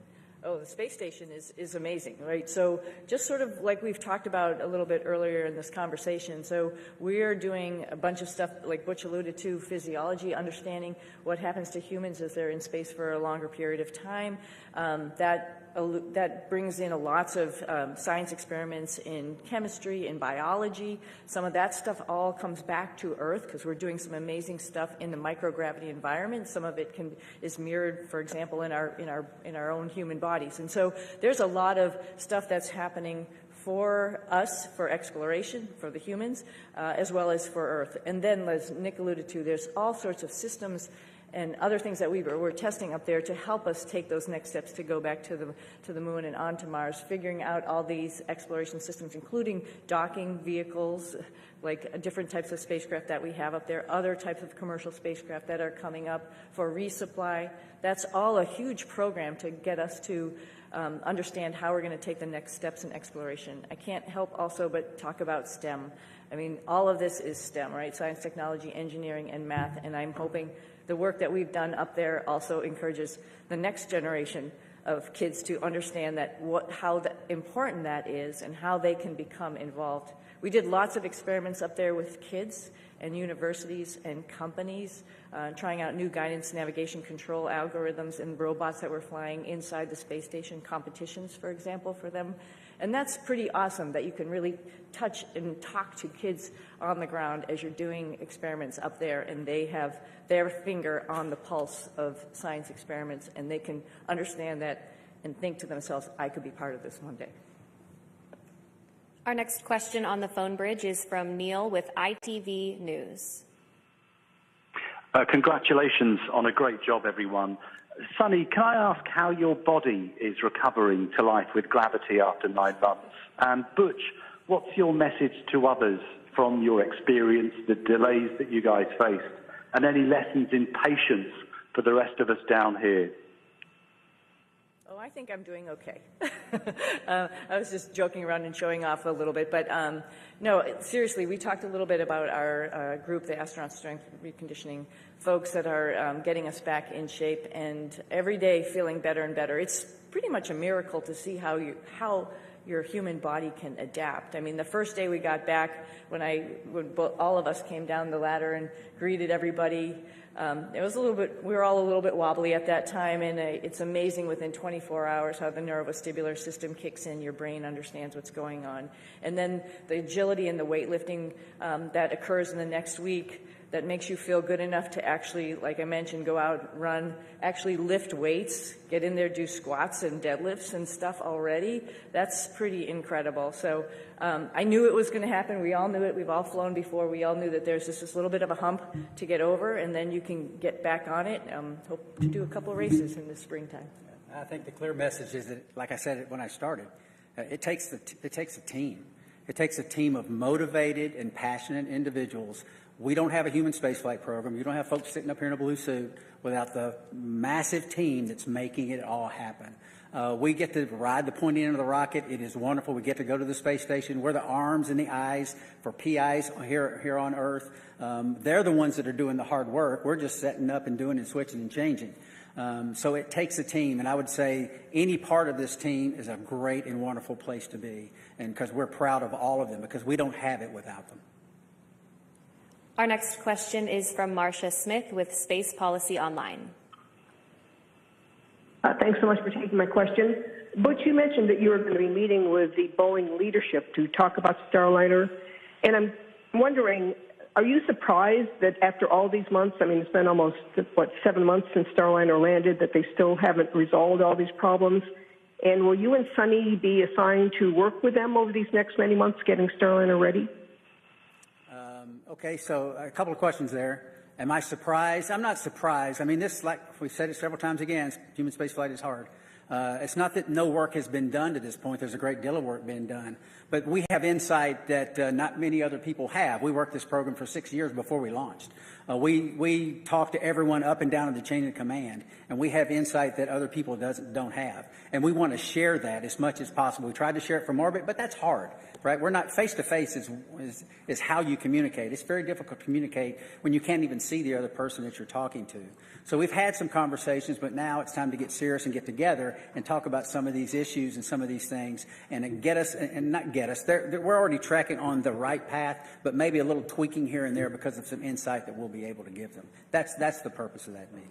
Oh, the space station is amazing, right? So just sort of like we've talked about a little bit earlier in this conversation. So we are doing a bunch of stuff, like Butch alluded to, physiology, understanding what happens to humans as they're in space for a longer period of time. That brings in lots of science experiments in chemistry, in biology. Some of that stuff all comes back to Earth because we're doing some amazing stuff in the microgravity environment. Some of it is mirrored, for example, in our own human bodies. And so there's a lot of stuff that's happening for us, for exploration, for the humans, as well as for Earth. And then, as Nick alluded to, there's all sorts of systems and other things that we're testing up there to help us take those next steps to go back to the moon and onto Mars, figuring out all these exploration systems, including docking vehicles, like different types of spacecraft that we have up there, other types of commercial spacecraft that are coming up for resupply. That's all a huge program to get us to understand how we're going to take the next steps in exploration. I can't help also but talk about STEM. I mean, all of this is STEM, right? Science, technology, engineering, and math, and I'm hoping the work that we've done up there also encourages the next generation of kids to understand how important that is and how they can become involved. We did lots of experiments up there with kids and universities and companies, trying out new guidance, navigation, control algorithms and robots that were flying inside the space station, competitions, for example, for them. And that's pretty awesome that you can really touch and talk to kids on the ground as you're doing experiments up there, and they have their finger on the pulse of science experiments, and they can understand that and think to themselves, I could be part of this one day. Our next question on the phone bridge is from Neil with ITV News. Congratulations on a great job, everyone. Suni, can I ask how your body is recovering to life with gravity after 9 months? And Butch, what's your message to others from your experience, the delays that you guys faced, and any lessons in patience for the rest of us down here? Oh, I think I'm doing okay. I was just joking around and showing off a little bit, but no, seriously, we talked a little bit about our group, the Astronaut Strength Reconditioning folks that are getting us back in shape, and every day feeling better and better. It's pretty much a miracle to see how your human body can adapt. I mean, the first day we got back, when all of us came down the ladder and greeted everybody, it was we were all a little bit wobbly at that time, and it's amazing within 24 hours how the neurovestibular system kicks in, your brain understands what's going on. And then the agility and the weightlifting that occurs in the next week, that makes you feel good enough to actually, like I mentioned, go out, run, actually lift weights, get in there, do squats and deadlifts and stuff already, that's pretty incredible. So I knew it was going to happen. We all knew it. We've all flown before. We all knew that there's just this little bit of a hump to get over, and then you can get back on it. Hope to do a couple of races in the springtime. I think the clear message is that, like I said when I started, it takes a team. It takes a team of motivated and passionate individuals. We don't have a human spaceflight program. You don't have folks sitting up here in a blue suit without the massive team that's making it all happen. We get to ride the pointy end of the rocket. It is wonderful. We get to go to the space station. We're the arms and the eyes for PIs here on Earth. They're the ones that are doing the hard work. We're just setting up and doing and switching and changing. So it takes a team, and I would say any part of this team is a great and wonderful place to be, and because we're proud of all of them, because we don't have it without them. Our next question is from Marcia Smith with Space Policy Online. Thanks so much for taking my question. Butch, you mentioned that you were going to be meeting with the Boeing leadership to talk about Starliner, and I'm wondering, are you surprised that after all these months, I mean, it's been almost, 7 months since Starliner landed, that they still haven't resolved all these problems? And will you and Suni be assigned to work with them over these next many months getting Starliner ready? Okay, so a couple of questions there. Am I surprised? I'm not surprised. I mean, this, like we've said it several times again, human spaceflight is hard. It's not that no work has been done to this point. There's a great deal of work being done. But we have insight that not many other people have. We worked this program for 6 years before we launched. We talk to everyone up and down in the chain of command, and we have insight that other people don't have. And we want to share that as much as possible. We tried to share it from orbit, but that's hard, right? We're not face-to-face is how you communicate. It's very difficult to communicate when you can't even see the other person that you're talking to. So we've had some conversations, but now it's time to get serious and get together and talk about some of these issues and some of these things and get us, and not get us. We're already tracking on the right path, but maybe a little tweaking here and there because of some insight that we'll be able to give them. That's the purpose of that meeting.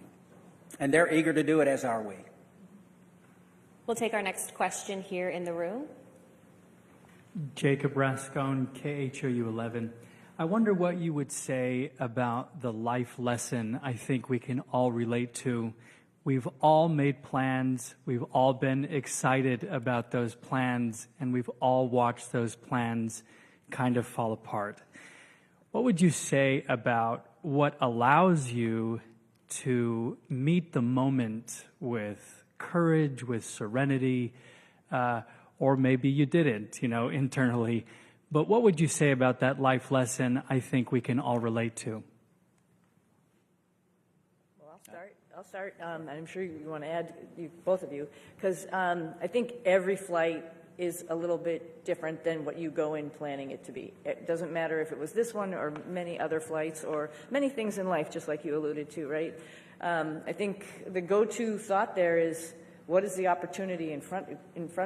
And they're eager to do it, as are we. We'll take our next question here in the room. Jacob Rascone, KHOU 11. I wonder what you would say about the life lesson I think we can all relate to. We've all made plans, we've all been excited about those plans, and we've all watched those plans kind of fall apart. What would you say about what allows you to meet the moment with courage, with serenity, or maybe you didn't, internally. But what would you say about that life lesson I think we can all relate to? Well, I'll start. I'm sure you want to add, both of you, because I think every flight is a little bit different than what you go in planning it to be. It doesn't matter if it was this one or many other flights or many things in life, just like you alluded to, right? I think the go-to thought there is, what is the opportunity in front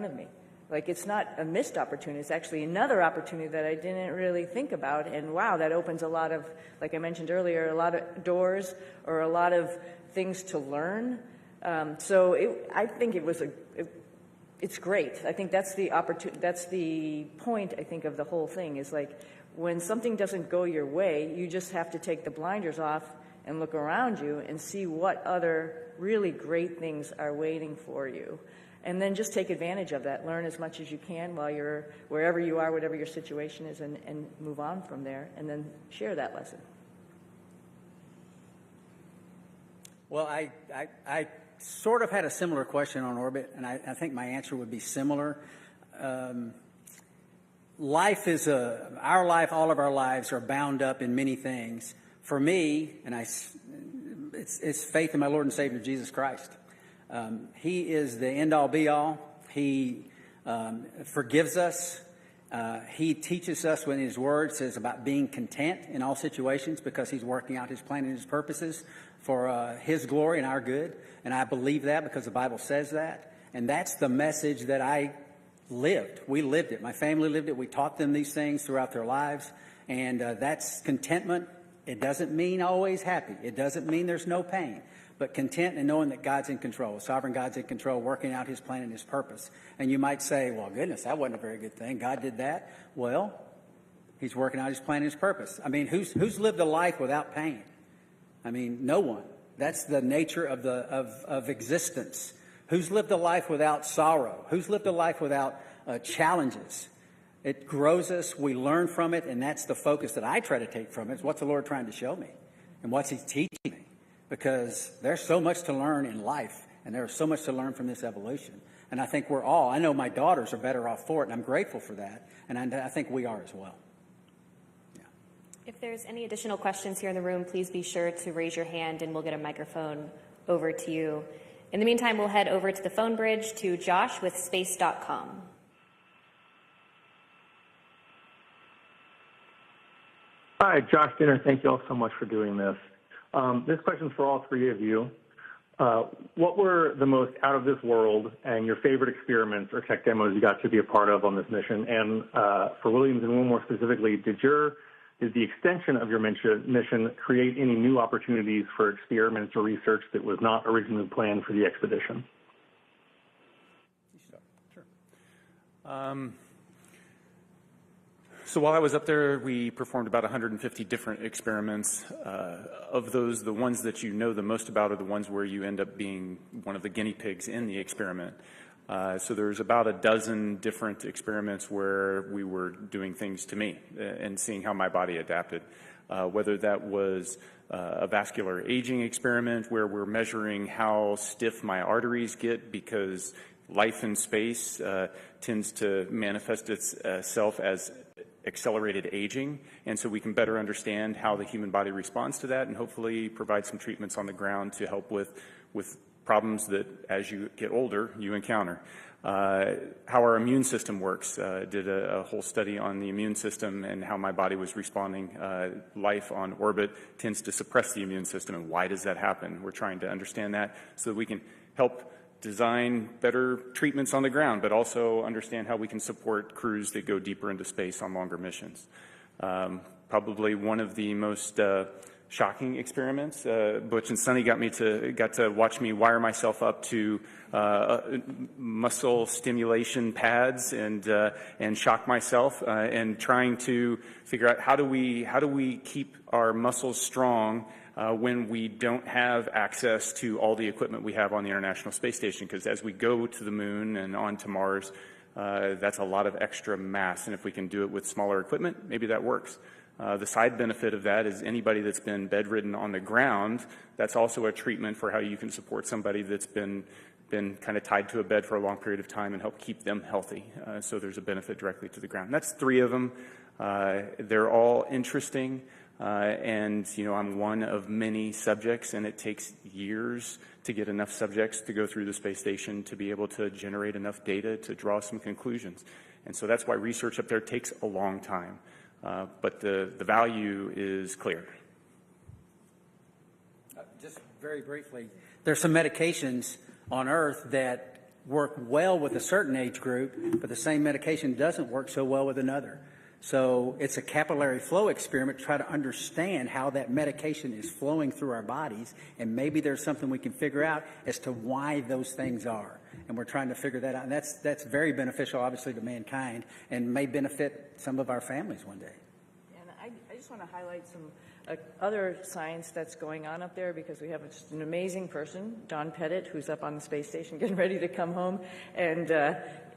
of me? Like, it's not a missed opportunity. It's actually another opportunity that I didn't really think about. And wow, that opens a lot of, like I mentioned earlier, a lot of doors or a lot of things to learn. I think it's great. I think that's the opportunity. That's the point, I think, of the whole thing is like, when something doesn't go your way, you just have to take the blinders off and look around you and see what other really great things are waiting for you. And then just take advantage of that. Learn as much as you can while you're wherever you are, whatever your situation is, and move on from there, and then share that lesson. Well, I sort of had a similar question on orbit, and I think my answer would be similar. Life is our life, all of our lives are bound up in many things. For me, and it's faith in my Lord and Savior, Jesus Christ. He is the end-all, be-all. He forgives us. He teaches us when His Word says about being content in all situations because He's working out His plan and His purposes for His glory and our good. And I believe that because the Bible says that. And that's the message that I lived. We lived it. My family lived it. We taught them these things throughout their lives. And that's contentment. It doesn't mean always happy. It doesn't mean there's no pain. But content and knowing that God's in control, sovereign God's in control, working out His plan and His purpose. And you might say, well, goodness, that wasn't a very good thing. God did that. Well, He's working out his plan and his purpose. I mean, who's lived a life without pain? I mean, no one. That's the nature of existence. Who's lived a life without sorrow? Who's lived a life without challenges? It grows us. We learn from it, and that's the focus that I try to take from it. Is what's the Lord trying to show me, and what's He teaching me? Because there's so much to learn in life, and there's so much to learn from this evolution. And I think we're all. I know my daughters are better off for it, and I'm grateful for that. And I think we are as well. If there's any additional questions here in the room, please be sure to raise your hand and we'll get a microphone over to you. In the meantime, we'll head over to the phone bridge to Josh with space.com. Hi, Josh Dinner. Thank you all so much for doing this. This question's for all three of you. What were the most out of this world and your favorite experiments or tech demos you got to be a part of on this mission? And for Williams and Wilmore specifically, did the extension of your mission create any new opportunities for experiments or research that was not originally planned for the expedition? Sure. So while I was up there, we performed about 150 different experiments. Of those, the ones that you know the most about are the ones where you end up being one of the guinea pigs in the experiment. So there's about a dozen different experiments where we were doing things to me and seeing how my body adapted. Whether that was a vascular aging experiment where we're measuring how stiff my arteries get because life in space tends to manifest itself as accelerated aging, and so we can better understand how the human body responds to that and hopefully provide some treatments on the ground to help with problems that as you get older you encounter. How our immune system works. Did a whole study on the immune system and how my body was responding. Life on orbit tends to suppress the immune system, and why does that happen? We're trying to understand that so that we can help design better treatments on the ground, but also understand how we can support crews that go deeper into space on longer missions. Probably one of the most shocking experiments. Butch and Suni got to watch me wire myself up to muscle stimulation pads and shock myself and trying to figure out how do we keep our muscles strong when we don't have access to all the equipment we have on the International Space Station, because as we go to the moon and on to Mars, that's a lot of extra mass, and if we can do it with smaller equipment, maybe that works. The side benefit of that is anybody that's been bedridden on the ground, that's also a treatment for how you can support somebody that's been kind of tied to a bed for a long period of time and help keep them healthy. So there's a benefit directly to the ground. That's three of them. They're all interesting. And, I'm one of many subjects, and it takes years to get enough subjects to go through the space station to be able to generate enough data to draw some conclusions. And so that's why research up there takes a long time. But the value is clear. Just very briefly, there's some medications on Earth that work well with a certain age group, but the same medication doesn't work so well with another. So it's a capillary flow experiment to try to understand how that medication is flowing through our bodies, and maybe there's something we can figure out as to why those things are. And we're trying to figure that out. And that's very beneficial, obviously, to mankind and may benefit some of our families one day. And I just want to highlight some other science that's going on up there, because we have just an amazing person, Don Pettit, who's up on the space station getting ready to come home. And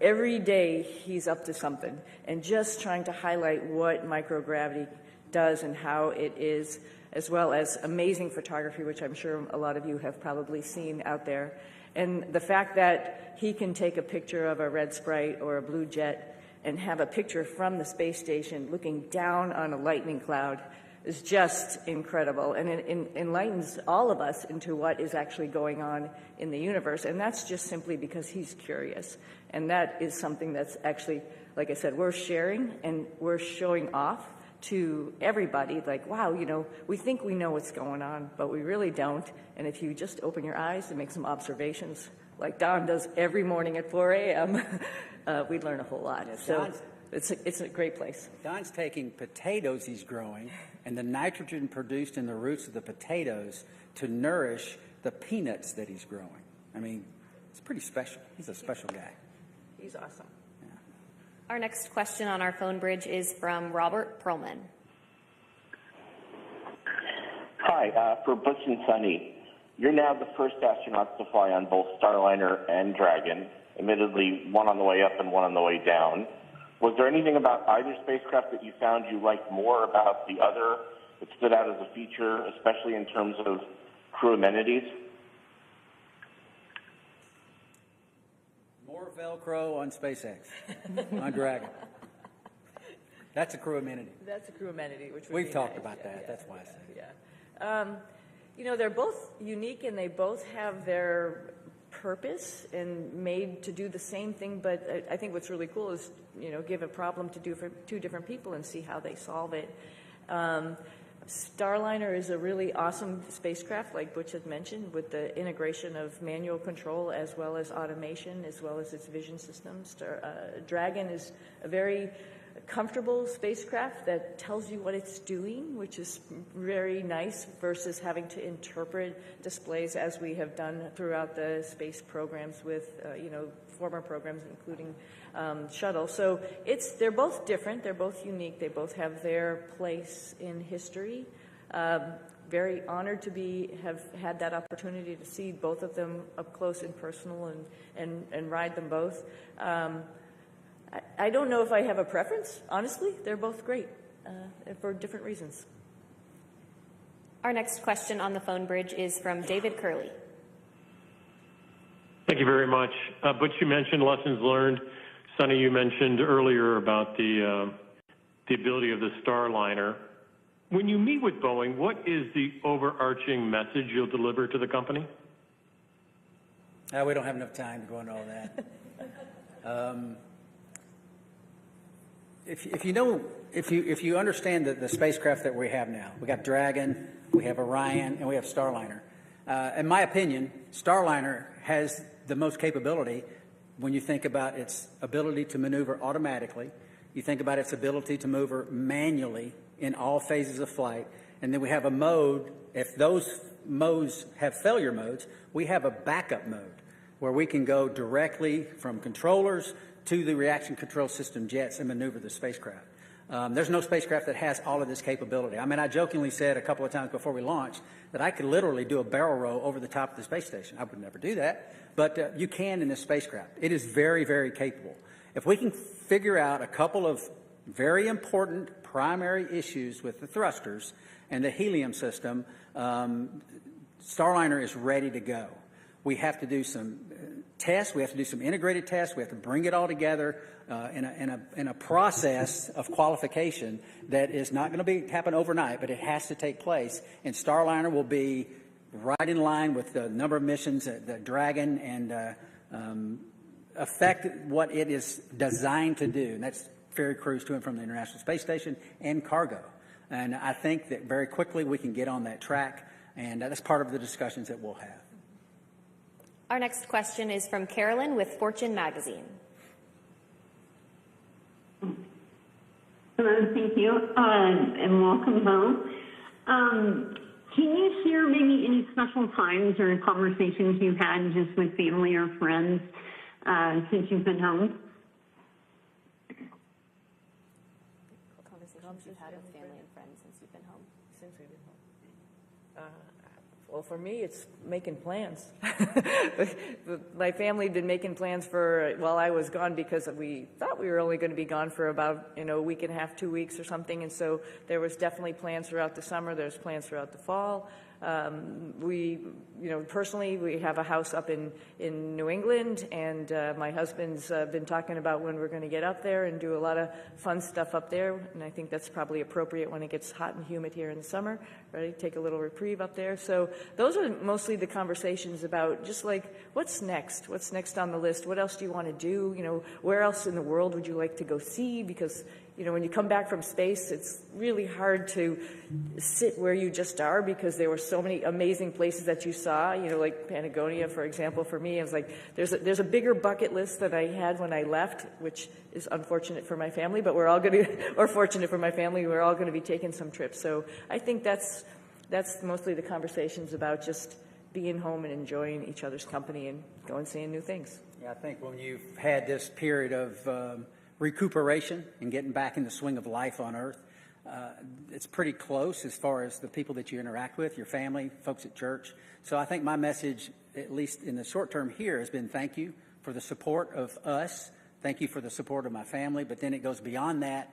every day he's up to something and just trying to highlight what microgravity does and how it is, as well as amazing photography, which I'm sure a lot of you have probably seen out there. And the fact that he can take a picture of a red sprite or a blue jet and have a picture from the space station looking down on a lightning cloud is just incredible, and it enlightens all of us into what is actually going on in the universe. And that's just simply because he's curious. And that is something that's actually, like I said, we're sharing and we're showing off to everybody, like, wow, we think we know what's going on, but we really don't. And if you just open your eyes and make some observations, like Don does every morning at 4 a.m., we'd learn a whole lot. Yes, so it's a great place. Don's taking potatoes he's growing and the nitrogen produced in the roots of the potatoes to nourish the peanuts that he's growing. I mean, it's pretty special. He's a special guy. He's awesome. Our next question on our phone bridge is from Robert Perlman. Hi, for Butch and Suni, you're now the first astronauts to fly on both Starliner and Dragon, admittedly one on the way up and one on the way down. Was there anything about either spacecraft that you found you liked more about the other that stood out as a feature, especially in terms of crew amenities? More Velcro on SpaceX, on Dragon. That's a crew amenity. That's a crew amenity, which would We've be talked nice. about Yeah, that. yeah, That's why I say. Yeah. You know, they're both unique and they both have their purpose and made to do the same thing, but I think what's really cool is, you know, give a problem to do for two different people and see how they solve it. Starliner is a really awesome spacecraft, like Butch had mentioned, with the integration of manual control as well as automation, as well as its vision systems. Dragon is a very comfortable spacecraft that tells you what it's doing, which is very nice versus having to interpret displays as we have done throughout the space programs with, you know, former programs, including shuttle. So they're both different, they're both unique, they both have their place in history. Very honored to have had that opportunity to see both of them up close and personal and ride them both. I don't know if I have a preference, honestly. They're both great for different reasons. Our next question on the phone bridge is from David Curley. Thank you very much. Butch, you mentioned lessons learned. Suni, you mentioned earlier about the ability of the Starliner. When you meet with Boeing, what is the overarching message you'll deliver to the company? We don't have enough time to go into all that. If you understand the spacecraft that we have now, we got Dragon, we have Orion, and we have Starliner. In my opinion, Starliner has the most capability when you think about its ability to maneuver automatically, you think about its ability to maneuver manually in all phases of flight, and then we have a mode, if those modes have failure modes, we have a backup mode where we can go directly from controllers to the reaction control system jets and maneuver the spacecraft. There's no spacecraft that has all of this capability. I mean, I jokingly said a couple of times before we launched that I could literally do a barrel roll over the top of the space station. I would never do that, but you can in this spacecraft. It is very, very capable. If we can figure out a couple of very important primary issues with the thrusters and the helium system, Starliner is ready to go. We have to do some tests. We have to do some integrated tests. We have to bring it all together in a process of qualification that is not going to happen overnight, but it has to take place. And Starliner will be right in line with the number of missions that Dragon and affect what it is designed to do, and that's ferry crews to and from the International Space Station and cargo. And I think that very quickly we can get on that track, and that's part of the discussions that we'll have. Our next question is from Carolyn with Fortune Magazine. Hello, thank you, and welcome both. Can you share maybe any special times or conversations you've had just with family or friends since you've been home? Conversations you've had with family and friends since you've been home. Since we've been home. Well, for me, it's making plans. My family had been making plans while I was gone because we thought we were only going to be gone for about, a week and a half, 2 weeks or something. And so there was definitely plans throughout the summer. There's plans throughout the fall. Personally, we have a house up in New England, and my husband's been talking about when we're going to get up there and do a lot of fun stuff up there, and I think that's probably appropriate when it gets hot and humid here in the summer, right? Take a little reprieve up there. So those are mostly the conversations about just like, what's next? What's next on the list? What else do you want to do? Where else in the world would you like to go see? Because when you come back from space, it's really hard to sit where you just are because there were so many amazing places that you saw, like Patagonia, for example. For me, it was like, there's a bigger bucket list than I had when I left, which is unfortunate for my family, but we're all going to, or fortunate for my family, we're all going to be taking some trips. So I think that's mostly the conversations about just being home and enjoying each other's company and going seeing new things. Yeah, I think when you've had this period of recuperation and getting back in the swing of life on Earth. It's pretty close as far as the people that you interact with, your family, folks at church. So I think my message, at least in the short term here, has been thank you for the support of us. Thank you for the support of my family. But then it goes beyond that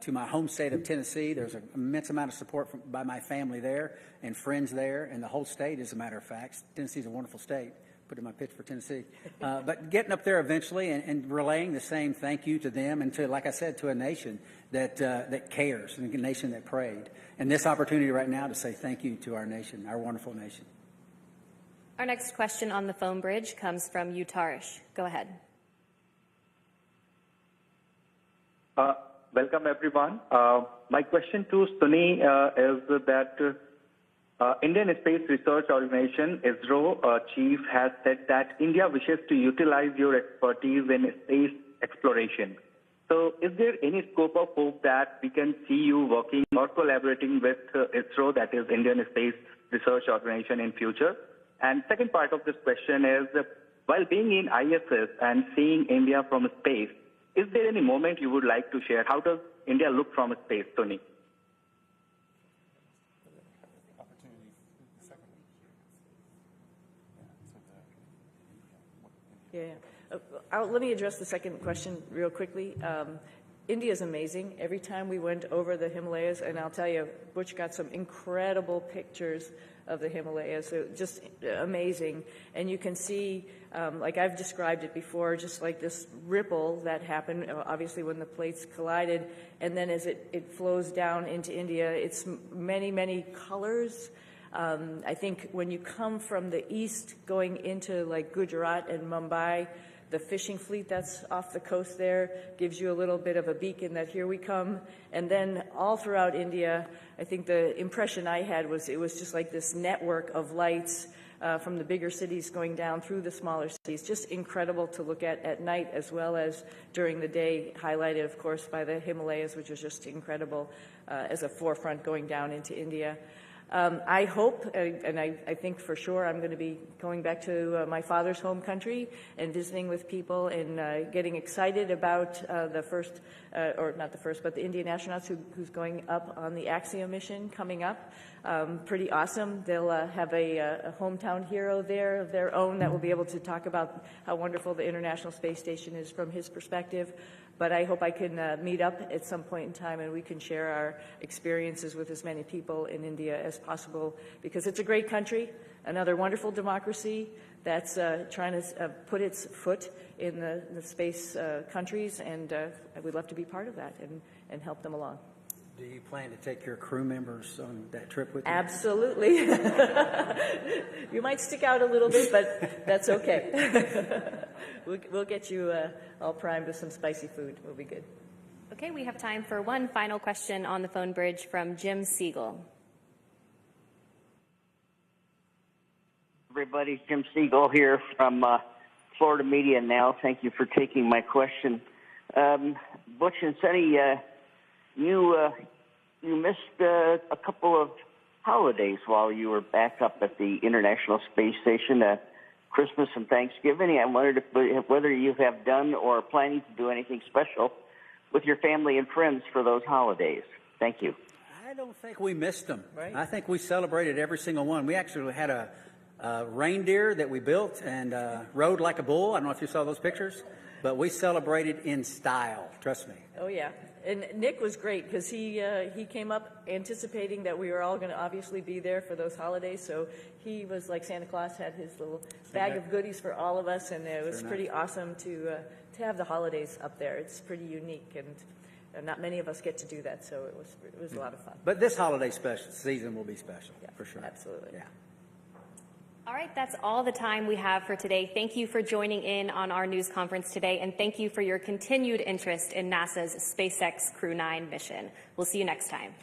to my home state of Tennessee. There's an immense amount of support by my family there and friends there and the whole state, as a matter of fact. Tennessee's a wonderful state. Put in my pitch for Tennessee. But getting up there eventually and relaying the same thank you to them and to, like I said, to a nation that cares and a nation that prayed. And this opportunity right now to say thank you to our nation, our wonderful nation. Our next question on the phone bridge comes from Utarish. Go ahead. Welcome, everyone. My question to Suni is that Indian Space Research Organization, ISRO chief, has said that India wishes to utilize your expertise in space exploration. So is there any scope of hope that we can see you working or collaborating with ISRO, that is Indian Space Research Organization, in future? And second part of this question is, while being in ISS and seeing India from space, is there any moment you would like to share? How does India look from space, Suni? Let me address the second question real quickly. India is amazing. Every time we went over the Himalayas, and I'll tell you, Butch got some incredible pictures of the Himalayas. So just amazing. And you can see, like I've described it before, just like this ripple that happened, obviously when the plates collided, and then as it flows down into India, it's many, many colors. I think when you come from the east going into like Gujarat and Mumbai, the fishing fleet that's off the coast there gives you a little bit of a beacon that here we come. And then all throughout India, I think the impression I had was it was just like this network of lights from the bigger cities going down through the smaller cities. Just incredible to look at night as well as during the day, highlighted, of course, by the Himalayas, which is just incredible as a forefront going down into India. I hope, and I think for sure, I'm going to be going back to my father's home country and visiting with people and getting excited about the first, or not the first, but the Indian astronauts who's going up on the Axiom mission coming up. Pretty awesome. They'll have a hometown hero there of their own that will be able to talk about how wonderful the International Space Station is from his perspective. But I hope I can meet up at some point in time and we can share our experiences with as many people in India as possible, because it's a great country, another wonderful democracy that's trying to put its foot in the space countries, and we'd love to be part of that and help them along. Do you plan to take your crew members on that trip with you? Absolutely. You might stick out a little bit, but that's okay. We'll get you all primed with some spicy food. We'll be good. Okay, we have time for one final question on the phone bridge from Jim Siegel. Everybody, Jim Siegel here from Florida Media Now. Thank you for taking my question. Butch and Sunny, you missed a couple of holidays while you were back up at the International Space Station, Christmas and Thanksgiving. I wondered whether you have done or are planning to do anything special with your family and friends for those holidays. Thank you. I don't think we missed them. Right. I think we celebrated every single one. We actually had a reindeer that we built and rode like a bull. I don't know if you saw those pictures, but we celebrated in style. Trust me. Oh, yeah. And Nick was great because he came up anticipating that we were all going to obviously be there for those holidays. So he was like Santa Claus, had his little bag of goodies for all of us, and it was pretty awesome to have the holidays up there. It's pretty unique, and not many of us get to do that. So it was a lot of fun. But this holiday season will be special, for sure. Absolutely. Yeah. All right, that's all the time we have for today. Thank you for joining in on our news conference today, and thank you for your continued interest in NASA's SpaceX Crew-9 mission. We'll see you next time.